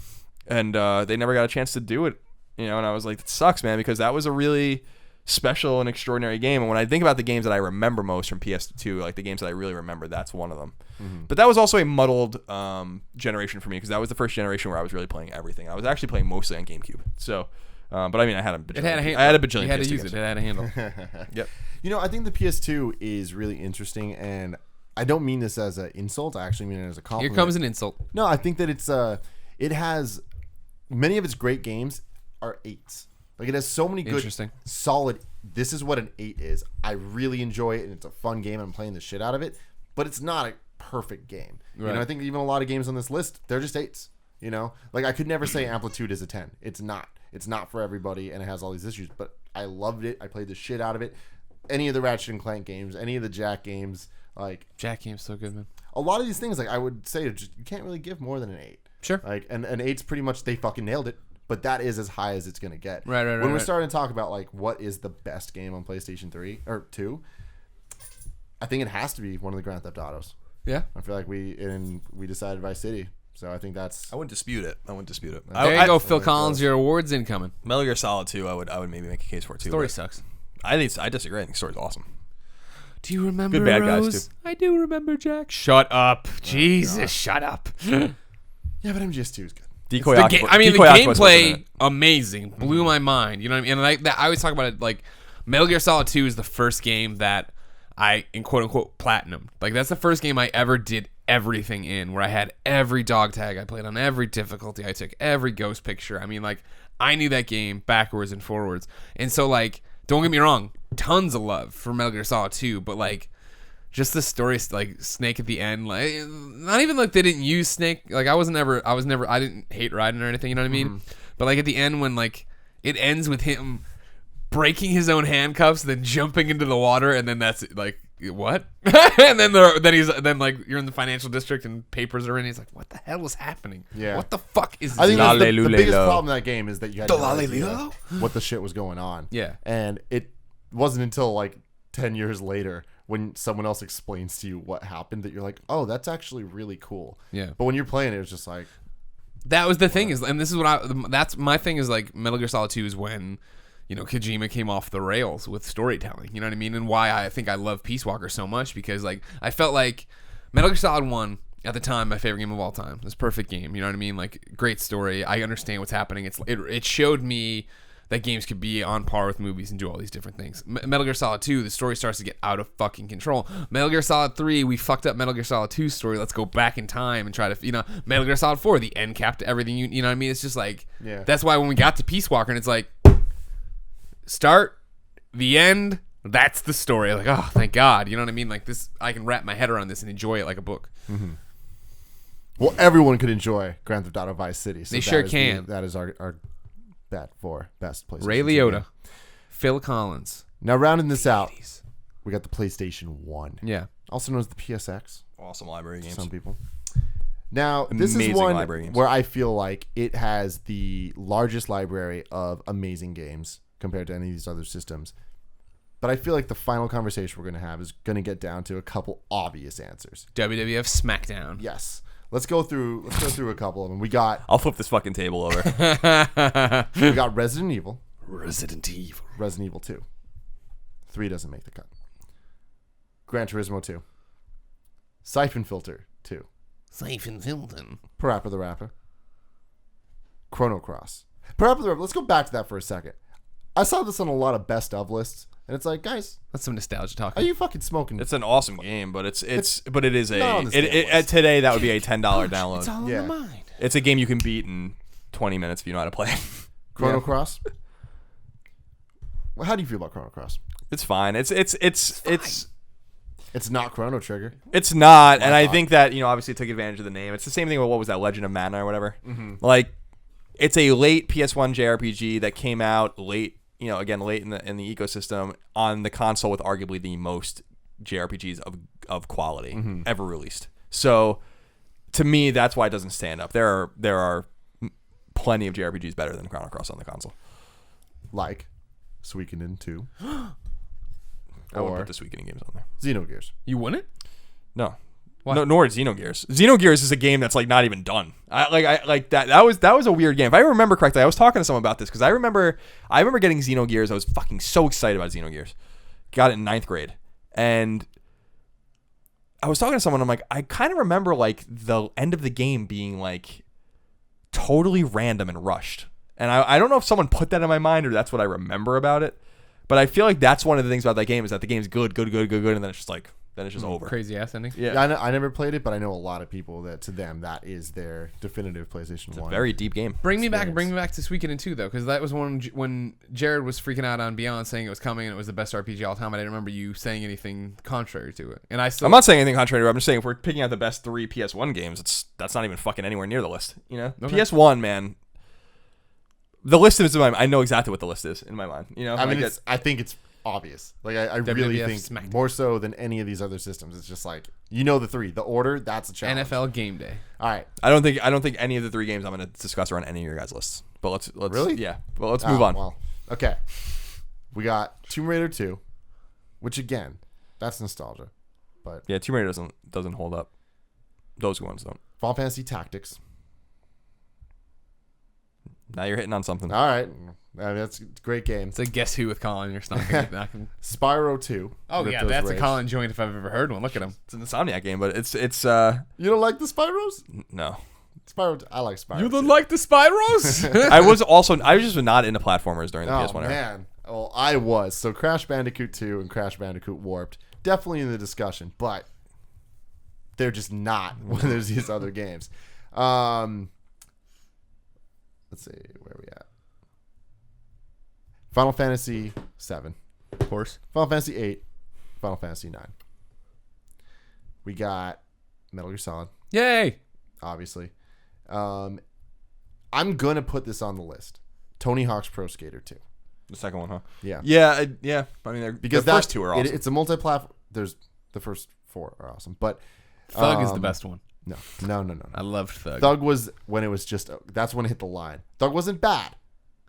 And they never got a chance to do it, and I was like, that sucks, man, because that was a really special and extraordinary game. And when I think about the games that I remember most from PS2, like the games that I really remember, that's one of them. But that was also a muddled generation for me, because that was the first generation where I was really playing everything. I was actually playing mostly on GameCube. So, but I mean, I had a bajillion. You had to PS2 use games. it. It had a handle. Yep. I think the PS2 is really interesting, and I don't mean this as an insult. I actually mean it as a compliment. Here comes an insult. No, I think that it has many of its great games are 8s. Like, it has so many good, solid. This is what an 8 is. I really enjoy it, and it's a fun game, and I'm playing the shit out of it. But it's not a perfect game. Right. I think even a lot of games on this list, they're just 8s. Like, I could never say Amplitude is a 10. It's not. It's not for everybody, and it has all these issues. But I loved it. I played the shit out of it. Any of the Ratchet and Clank games, any of the Jack games, like Jack game's so good, man. A lot of these things, like, I would say, you can't really give more than an 8. Sure. Like, and an 8's pretty much, they fucking nailed it. But that is as high as it's going to get. Right. When we're starting to talk about, like, what is the best game on PlayStation 3 or 2, I think it has to be one of the Grand Theft Autos. Yeah. I feel like we decided Vice City. So I think that's... I wouldn't dispute it. There you go, Phil Collins. Your award's incoming. Metal Gear Solid 2, I would maybe make a case for it too. Story sucks. I disagree. I think the story's awesome. Do you remember good bad Rose? guys too? I do remember Jack. Shut up. Jesus, shut up. Yeah, but MGS2 is good. The gameplay, amazing. Blew my mind. You know what I mean? And I always talk about it, like, Metal Gear Solid 2 is the first game that I, in quote-unquote, platinum. Like, that's the first game I ever did everything in, where I had every dog tag. I played on every difficulty. I took every ghost picture. I mean, like, I knew that game backwards and forwards. And so, like, don't get me wrong, tons of love for Metal Gear Solid 2, but, like, just the story, like Snake at the end, like not even like they didn't use Snake. Like I didn't hate Raiden or anything. You know what I mean? But like at the end, when like it ends with him breaking his own handcuffs, then jumping into the water, and then that's like what? And then like you're in the financial district and papers are in. He's like, what the hell is happening? Yeah. What the fuck is this? I think that's the biggest problem in that game is that you had no idea what the shit was going on. Yeah. And it wasn't until like 10 years later when someone else explains to you what happened that you're like, oh, that's actually really cool. Yeah. But when you're playing it, it's just like, That was the thing is, and this is what that's my thing is like Metal Gear Solid 2 is when, Kojima came off the rails with storytelling. You know what I mean? And why I think I love Peace Walker so much, because like I felt like Metal Gear Solid 1 at the time, my favorite game of all time. This perfect game. You know what I mean? Like great story. I understand what's happening. It showed me that games could be on par with movies and do all these different things. Metal Gear Solid 2, the story starts to get out of fucking control. Metal Gear Solid 3, we fucked up Metal Gear Solid 2's story. Let's go back in time and try to, Metal Gear Solid 4, the end cap to everything. You know what I mean? It's just like, That's why when we got to Peace Walker and it's like, start, the end, that's the story. Like, oh, thank God. You know what I mean? Like this, I can wrap my head around this and enjoy it like a book. Mm-hmm. Well, everyone could enjoy Grand Theft Auto Vice City. So they sure can. That is our bet for best PlayStation. Ray Liotta, Phil Collins. Now, rounding this out, we got the PlayStation 1. Yeah. Also known as the PSX. Awesome library games. Some people. Now, this Amazing is one library games. where I feel like it has the largest library of amazing games compared to any of these other systems. But I feel like the final conversation we're going to have is going to get down to a couple obvious answers. WWF SmackDown. Yes. Let's go through a couple of them. I'll flip this fucking table over. We got Resident Evil. Resident Evil 2. 3 doesn't make the cut. Gran Turismo 2. Siphon Filter 2. Parappa the Rapper. Chrono Cross. Parappa the Rapper. Let's go back to that for a second. I saw this on a lot of best of lists, and it's like, guys, That's some nostalgia talk. are you fucking smoking? It's an awesome game, but it is not on the stand list. today that would be a $10 download. It's all Yeah. in the mind. It's a game you can beat in 20 minutes if you know how to play it. Chrono Cross. Well, how do you feel about Chrono Cross? It's fine. It's It's not Chrono Trigger. It's not, and I think that obviously it took advantage of the name. It's the same thing with what was that, Legend of Mana or whatever. Mm-hmm. Like, it's a late PS1 JRPG that came out late. Again, late in the ecosystem on the console with arguably the most JRPGs of quality ever released. So, to me, that's why it doesn't stand up. There are plenty of JRPGs better than Chrono Cross on the console. Like Suikoden 2. I wouldn't put the Suikoden games on there. Xenogears. You wouldn't? No. Why? No, nor Xenogears. Xenogears is a game that's like not even done. I like that. That was a weird game. If I remember correctly, I was talking to someone about this because I remember getting Xenogears. I was fucking so excited about Xenogears. Got it in 9th grade, and I was talking to someone. I'm like, I kind of remember like the end of the game being like totally random and rushed, and I don't know if someone put that in my mind or that's what I remember about it. But I feel like that's one of the things about that game is that the game's good, and then it's just like. Then it's just over. Crazy ass ending. Yeah. I never played it, but I know a lot of people that to them that is their definitive PlayStation 1. Very deep game. Bring me back to Suikoden 2 though, because that was one when Jared was freaking out on Beyond, saying it was coming and it was the best RPG of all time. I didn't remember you saying anything contrary to it, and I'm not saying anything contrary to it. I'm just saying if we're picking out the best 3 PS1 games, that's not even fucking anywhere near the list. Okay. PS1, man. The list is in my mind. I know exactly what the list is in my mind. I mean, I think it's obvious. Like I really think SmackDown. more so than any of these other systems. It's just like the 3, the order. That's a challenge. NFL Game Day. All right. I don't think any of the 3 games I'm going to discuss are on any of your guys' lists. But let's really Well, let's move on. Well, okay. We got Tomb Raider 2, which again, that's nostalgia. But yeah, Tomb Raider doesn't hold up. Those ones don't. Final Fantasy Tactics. Now you're hitting on something. All right. That's a great game. It's a Guess Who with Colin. You're not gonna Spyro 2. Oh yeah, that's a Colin joint if I've ever heard one. Look at him. It's an Insomniac game, but it's You don't like the Spyros? No. Spyro. I like Spyro. You don't like the Spyros? I was just not into platformers during the PS1 era. Man. Well, I was. So Crash Bandicoot 2 and Crash Bandicoot Warped definitely in the discussion, but they're just not when there's these other games. Let's see, where are we at? Final Fantasy 7. Of course. Final Fantasy 8. Final Fantasy 9. We got Metal Gear Solid, Yay! obviously. I'm going to put this on the list. Tony Hawk's Pro Skater 2. The second one, huh? Yeah. Yeah. I mean, Because the first 2 are awesome. It's a multi-platform. There's the first 4 are awesome, but Thug is the best one. No. I loved Thug. Thug was when it was just. That's when it hit the line. Thug wasn't bad,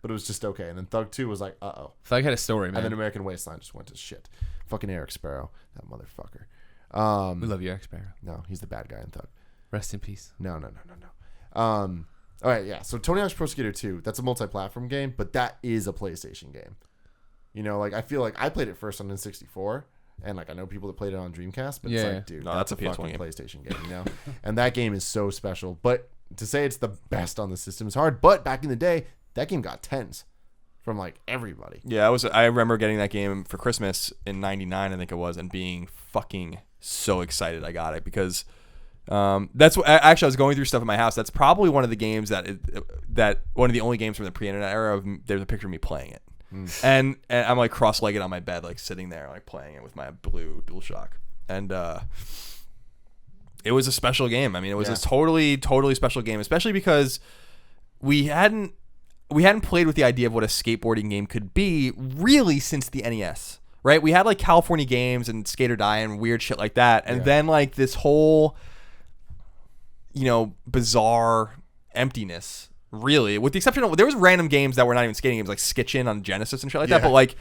but it was just okay. And then Thug 2 was like, uh-oh. Thug had a story, man. And then American Wasteland just went to shit. Fucking Eric Sparrow, that motherfucker. We love you, Eric Sparrow. No, he's the bad guy in Thug. Rest in peace. No. All right, yeah. So Tony Hawk's Pro Skater 2, that's a multi-platform game, but that is a PlayStation game. You know, like I feel like I played it first on N64, and like I know people that played it on Dreamcast, but it's like, dude, no, that's a PS1 fucking game. PlayStation game, you know. And that game is so special. But to say it's the best on the system is hard. But back in the day, that game got 10s from like everybody. Yeah, I remember getting that game for Christmas in '99, I think it was, and being fucking so excited I got it because that's what actually I was going through stuff in my house. That's probably one of the games that one of the only games from the pre-internet era. There's a picture of me playing it, and I'm like cross-legged on my bed, like sitting there, like playing it with my blue DualShock, and it was a special game. I mean, it was a totally special game, especially because we hadn't played with the idea of what a skateboarding game could be really since the NES. Right? We had like California Games and Skate or Die and weird shit like that. And then like this whole, you know, bizarre emptiness, really, with the exception of, there was random games that were not even skating games, like Skitchin on Genesis and shit like that. But like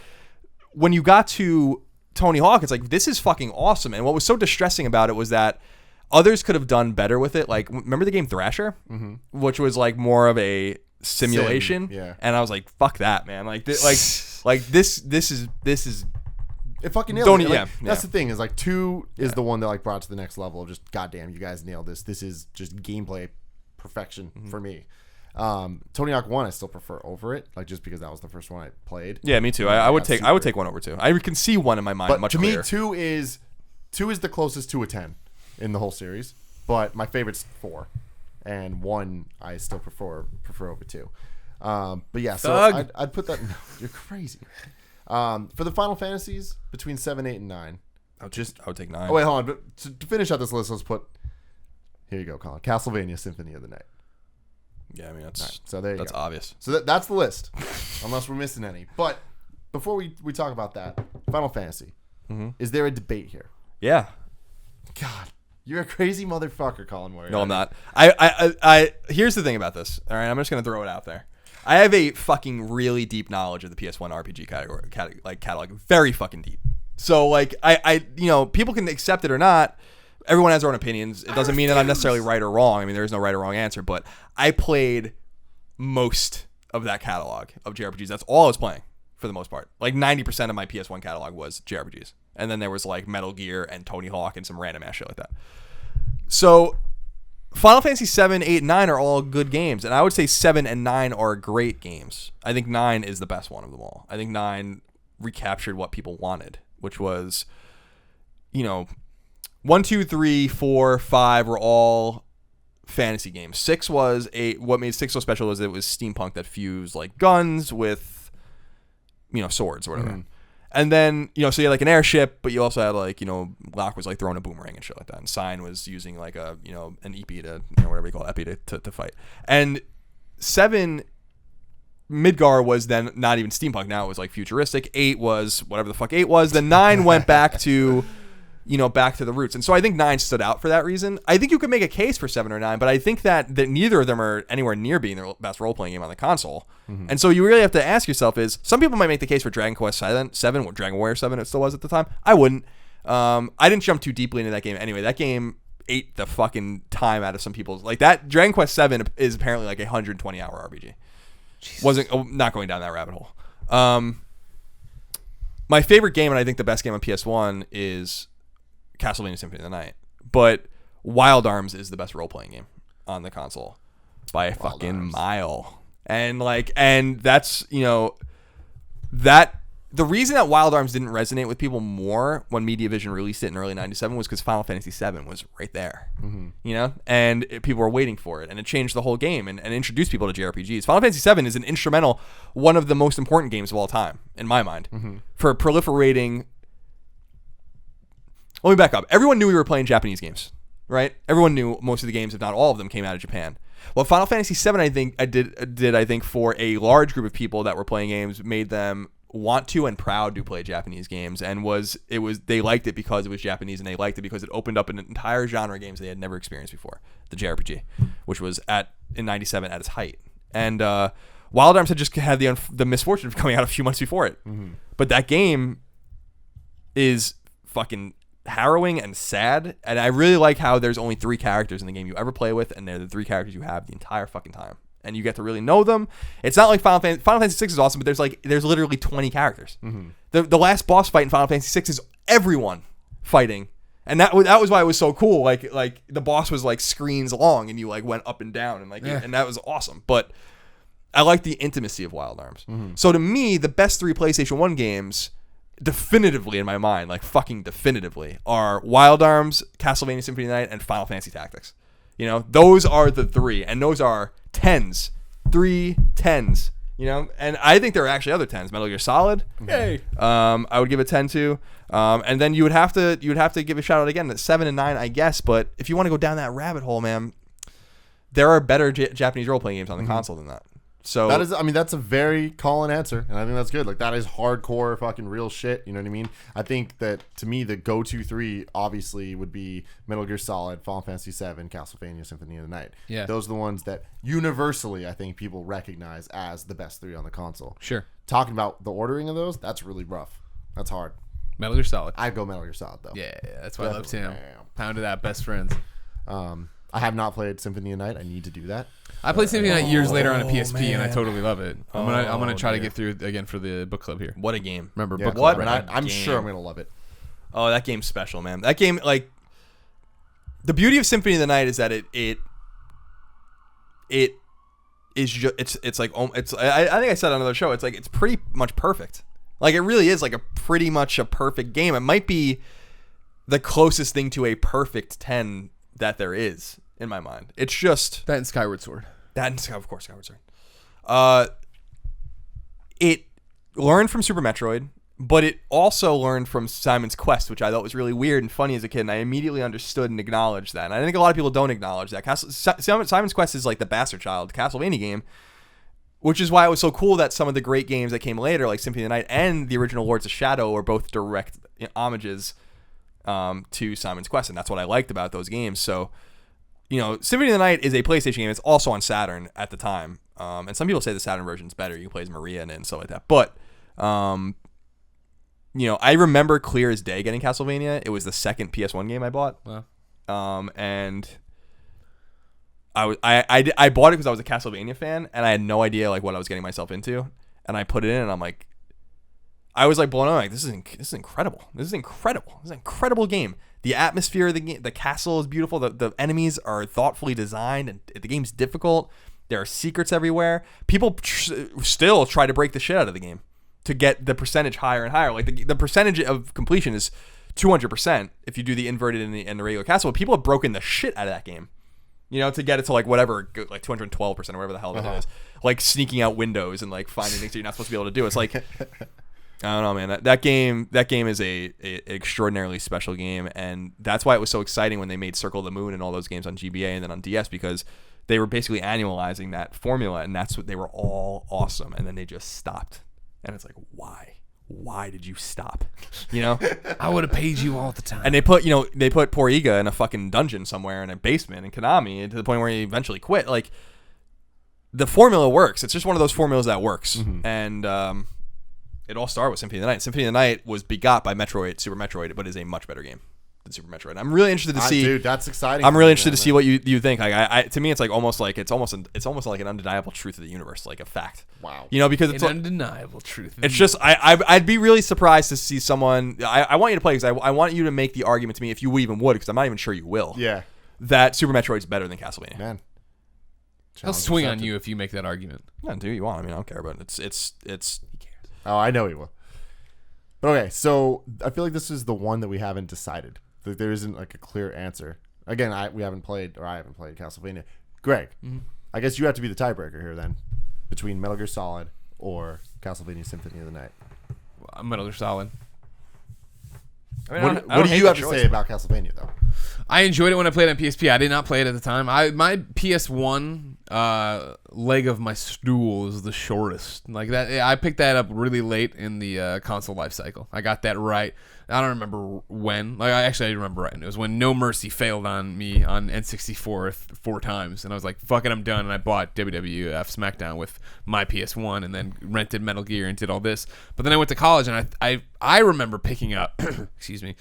when you got to Tony Hawk, it's like, this is fucking awesome. And what was so distressing about it was that others could have done better with it. Like, remember the game Thrasher? Mm-hmm. Which was like more of a simulation. And I was like, fuck that, man. Like, this is it fucking nailed it. That's the thing, is like 2 is the one that like brought it to the next level of just, goddamn, you guys nailed this. This is just gameplay perfection for me. Tony Hawk 1 I still prefer over it, like just because that was the first one I played. Yeah, me too. I would take 1 over 2. I can see 1 in my mind, but much clearer. To me, 2 is the closest to a 10 in the whole series, but my favorite's 4, and 1 I still prefer over 2. But yeah, so I'd put that. No, you're crazy. For the Final Fantasies, between 7, 8, and 9. I would take 9. Oh, wait, hold on. But to finish out this list, let's put... Here you go, Colin. Castlevania Symphony of the Night. Yeah, I mean, that's... Right, so there you that's go. obvious. So that's the list, unless we're missing any. But before we talk about that, Final Fantasy, is there a debate here? Yeah. God, you're a crazy motherfucker, Colin Moriarty. No, I'm not. I here's the thing about this. All right, I'm just going to throw it out there. I have a fucking really deep knowledge of the PS1 RPG catalog, very fucking deep. So like I you know, people can accept it or not. Everyone has their own opinions. It doesn't mean that I'm necessarily right or wrong. I mean, there is no right or wrong answer, but I played most of that catalog of JRPGs. That's all I was playing for the most part. Like 90% of my PS1 catalog was JRPGs. And then there was like Metal Gear and Tony Hawk and some random ass shit like that. So Final Fantasy 7, 8, and 9 are all good games, and I would say 7 and 9 are great games. I think 9 is the best one of them all. I think 9 recaptured what people wanted, which was, you know, 1, 2, 3, 4, 5 were all fantasy games. 6 was what made 6 so special was it was steampunk that fused like guns with, you know, swords or whatever. And then, you know, so you had like an airship, but you also had like, you know, Locke was like throwing a boomerang and shit like that. And Sign was using like a, you know, an EP to, you know, whatever you call it, epi to fight. And 7, Midgar was then not even steampunk. Now it was like futuristic. 8 was whatever the fuck 8 was. Then 9 went back to, you know, back to the roots. And so I think 9 stood out for that reason. I think you could make a case for 7 or 9, but I think that neither of them are anywhere near being the best role-playing game on the console. And so you really have to ask yourself is, some people might make the case for Dragon Quest 7, or Dragon Warrior 7 it still was at the time. I wouldn't. I didn't jump too deeply into that game anyway. That game ate the fucking time out of some people's... Like, that Dragon Quest 7 is apparently like a 120-hour RPG. Not going down that rabbit hole. My favorite game, and I think the best game on PS1, is Castlevania Symphony of the Night. But Wild Arms is the best role-playing game on the console by a fucking mile. And that's, you know, that the reason that Wild Arms didn't resonate with people more when Mediavision released it in early 97 was because Final Fantasy 7 was right there, you know, and people were waiting for it, and it changed the whole game and introduced people to JRPGs. Final Fantasy 7 is an instrumental, one of the most important games of all time, in my mind, for proliferating. Let me back up. Everyone knew we were playing Japanese games, right? Everyone knew most of the games, if not all of them, came out of Japan. Well, Final Fantasy 7, I think, I think for a large group of people that were playing games, made them want to and proud to play Japanese games, and they liked it because it was Japanese, and they liked it because it opened up an entire genre of games they had never experienced before, the JRPG, which was in 97 at its height. And Wild Arms had just had the misfortune of coming out a few months before it, but that game is fucking harrowing and sad. And I really like how there's only 3 characters in the game you ever play with, and they're the 3 characters you have the entire fucking time. And you get to really know them. It's not like Final Fantasy 6 is awesome, but there's literally 20 characters. The last boss fight in Final Fantasy 6 is everyone fighting. And that was why it was so cool. Like the boss was like screens long, and you like went up and down, and and that was awesome. But I like the intimacy of Wild Arms. So to me, the best 3 PlayStation 1 games, definitively in my mind, like fucking definitively, are Wild Arms, Castlevania Symphony of the Night, and Final Fantasy Tactics. You know, those are the 3, and those are 10s, 3 10s. You know, and I think there are actually other 10s. Metal Gear Solid, yay! I would give a 10 to. And then you would have to give a shout out again at 7 and 9, I guess. But if you want to go down that rabbit hole, man, there are better Japanese role playing games on the console than that. So that is, I mean, that's a very Colin answer, and I think that's good. Like, that is hardcore fucking real shit. You know what I mean? I think that, to me, the go-to 3 obviously would be Metal Gear Solid, Final Fantasy VII, Castlevania Symphony of the Night. Yeah. Those are the ones that universally I think people recognize as the best 3 on the console. Sure. Talking about the ordering of those, that's really rough. That's hard. Metal Gear Solid. I'd go Metal Gear Solid, though. Yeah, that's why I love Tim. Definitely. Pounded out, best friends. I have not played Symphony of the Night. I need to do that. I played Symphony of the Night years later on a PSP, and I totally love it. I'm gonna try to get through it again for the book club here. What a game! Remember, Yeah, book club. and Right? I'm sure I'm gonna love it. Oh, that game's special, man. That game, like, the beauty of Symphony of the Night is that it is just it's like it's I think I said on another show, it's like it's pretty much perfect. Like, it really is like a pretty much a perfect game. It might be the closest thing to a perfect 10 that there is in my mind. It's just That and Skyward Sword. of course, Skyward Sword. It learned from Super Metroid, but it also learned from Simon's Quest, which I thought was really weird and funny as a kid, and I immediately understood and acknowledged that. And I think a lot of people don't acknowledge that. Simon's Quest is like the bastard child Castlevania game, which is why it was so cool that some of the great games that came later, like Symphony of the Night and the original Lords of Shadow, are both direct homages to Simon's Quest, and that's what I liked about those games. So, you know, Symphony of the Night is a PlayStation game. It's also on Saturn at the time, and some people say the Saturn version's better. You can play as Maria and stuff like that. But, you know, I remember clear as day getting Castlevania. It was the second PS1 game I bought. Wow. And I bought it because I was a Castlevania fan, and I had no idea like what I was getting myself into. And I put it in, and I'm like, I was like blown away. Like, this is incredible. This is incredible. This is an incredible game. The atmosphere of the game, the castle is beautiful. The enemies are thoughtfully designed, and the game's difficult. There are secrets everywhere. People still try to break the shit out of the game to get the percentage higher and higher. Like, the percentage of completion is 200% if you do the inverted and the regular castle. But people have broken the shit out of that game, you know, to get it to like whatever, like 212% or whatever the hell it is. Like sneaking out windows and like finding things that you're not supposed to be able to do. It's like, I don't know, man. That game is a extraordinarily special game, and that's why it was so exciting when they made Circle of the Moon and all those games on GBA and then on DS, because they were basically annualizing that formula, and that's what they were all awesome, and then they just stopped, and it's like, why did you stop? You know, I would have paid you all the time. and they put poor Iga in a fucking dungeon somewhere in a basement in Konami to the point where he eventually quit. Like, the formula works. It's just one of those formulas that works, and it all started with Symphony of the Night. Symphony of the Night was begot by Super Metroid, but is a much better game than Super Metroid. I'm really interested to see. Dude, that's exciting. I'm really interested to see what you think. Like, to me, it's almost like an undeniable truth of the universe, like a fact. Wow. You know, because An undeniable truth. it's just I'd be really surprised to see someone. I want you to play because I want you to make the argument to me, if you even would, because I'm not even sure you will. Yeah. That Super Metroid's better than Castlevania. Man. I'll swing on you if you make that argument. Yeah, do what you want. I mean, I don't care, but it's. Oh, I know he will. But okay, so I feel like this is the one that we haven't decided. Like, there isn't like a clear answer. Again, I haven't played Castlevania. Greg, I guess you have to be the tiebreaker here then, between Metal Gear Solid or Castlevania Symphony of the Night. Metal Gear Solid. I mean, What do you have to say about Castlevania though? I enjoyed it when I played on PSP. I did not play it at the time. My PS1 leg of my stool is the shortest. Like that, I picked that up really late in the console life cycle. I got that right. I don't remember when. Like I remember right. It was when No Mercy failed on me on N64 4 times, and I was like, "Fuck it, I'm done." And I bought WWF SmackDown with my PS1, and then rented Metal Gear and did all this. But then I went to college, and I remember picking up, excuse me,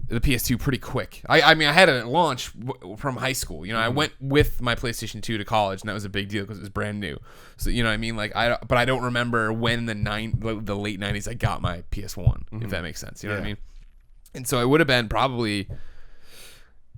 the PS2 pretty quick. I mean, I had it at launch from high school. You know, I went with my PlayStation 2 to college, and that was a big deal because it was brand new. So, you know what I mean? Like, but I don't remember when the late 90s I got my PS1, if that makes sense. You know what I mean? And so it would have been probably,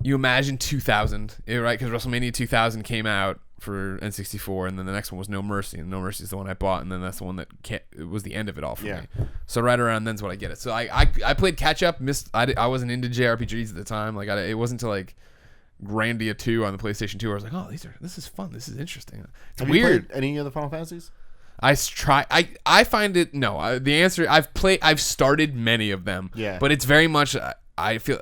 you imagine 2000, right? Because WrestleMania 2000 came out for N64, and then the next one was No Mercy, and No Mercy is the one I bought, and then that's the one that it was the end of it all for me. So right around then's when I get it. So I played catch up. I wasn't into JRPGs at the time. Like it wasn't until like Grandia 2 on the PlayStation 2 where I was like, oh, this is fun. This is interesting. It's Have weird. you played any of the Final Fantasies? I find it no. The answer I've started many of them. Yeah. But it's very much I feel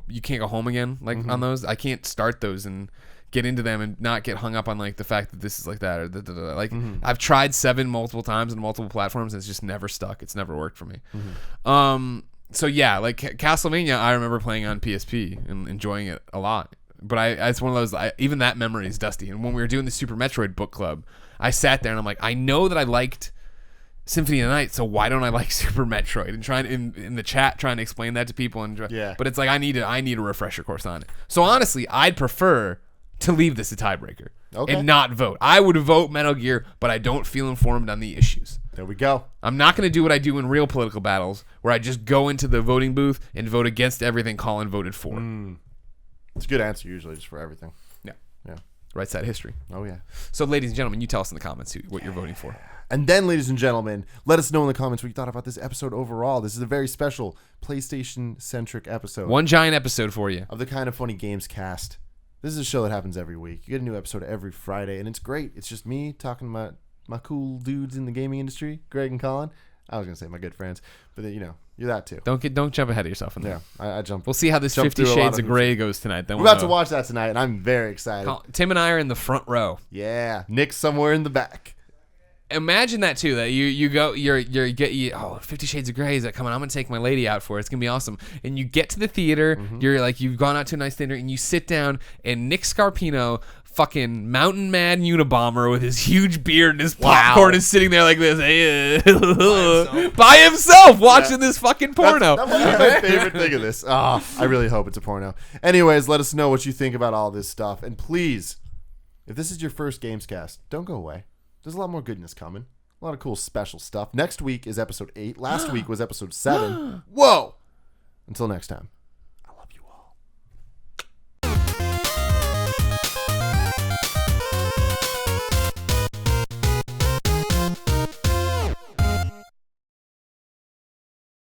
you can't go home again like on those. I can't start those and get into them and not get hung up on like the fact that this is like that or like I've tried 7 multiple times on multiple platforms and it's just never stuck. It's never worked for me. So yeah, like Castlevania, I remember playing on PSP and enjoying it a lot. But it's one of those. Even that memory is dusty. And when we were doing the Super Metroid book club, I sat there and I'm like, I know that I liked Symphony of the Night, so why don't I like Super Metroid? And trying in the chat trying to explain that to people but it's like I need a refresher course on it. So honestly, I'd prefer to leave this a tiebreaker and not vote. I would vote Metal Gear, but I don't feel informed on the issues. There we go. I'm not going to do what I do in real political battles, where I just go into the voting booth and vote against everything Colin voted for. It's a good answer usually, just for everything. Yeah. Yeah. Right side history. Oh, yeah. So, ladies and gentlemen, you tell us in the comments what you're voting for. And then, ladies and gentlemen, let us know in the comments what you thought about this episode overall. This is a very special PlayStation-centric episode. One giant episode for you. Of the Kinda Funny Gamescast. This is a show that happens every week. You get a new episode every Friday, and it's great. It's just me talking about my cool dudes in the gaming industry, Greg and Colin. I was going to say my good friends, but then, you're that too. Don't jump ahead of yourself in there. Yeah, I jumped. We'll see how this 50 Shades of Grey goes tonight. Then we're about to watch that tonight, and I'm very excited. Tim and I are in the front row. Yeah, Nick's somewhere in the back. Imagine that too. That you go, oh, 50 Shades of Grey is that coming? I'm gonna take my lady out for it. It's gonna be awesome. And you get to the theater. You're like, you've gone out to a nice theater, and you sit down, and Nick Scarpino, fucking mountain man Unabomber with his huge beard and his popcorn is sitting there like this, by himself watching this fucking porno. That was my favorite thing of this. I really hope it's a porno. Anyways, let us know what you think about all this stuff, and please, if this is your first Gamescast, don't go away. There's a lot more goodness coming. A lot of cool special stuff. Next week is episode 8. Last week was episode 7. Whoa! Until next time.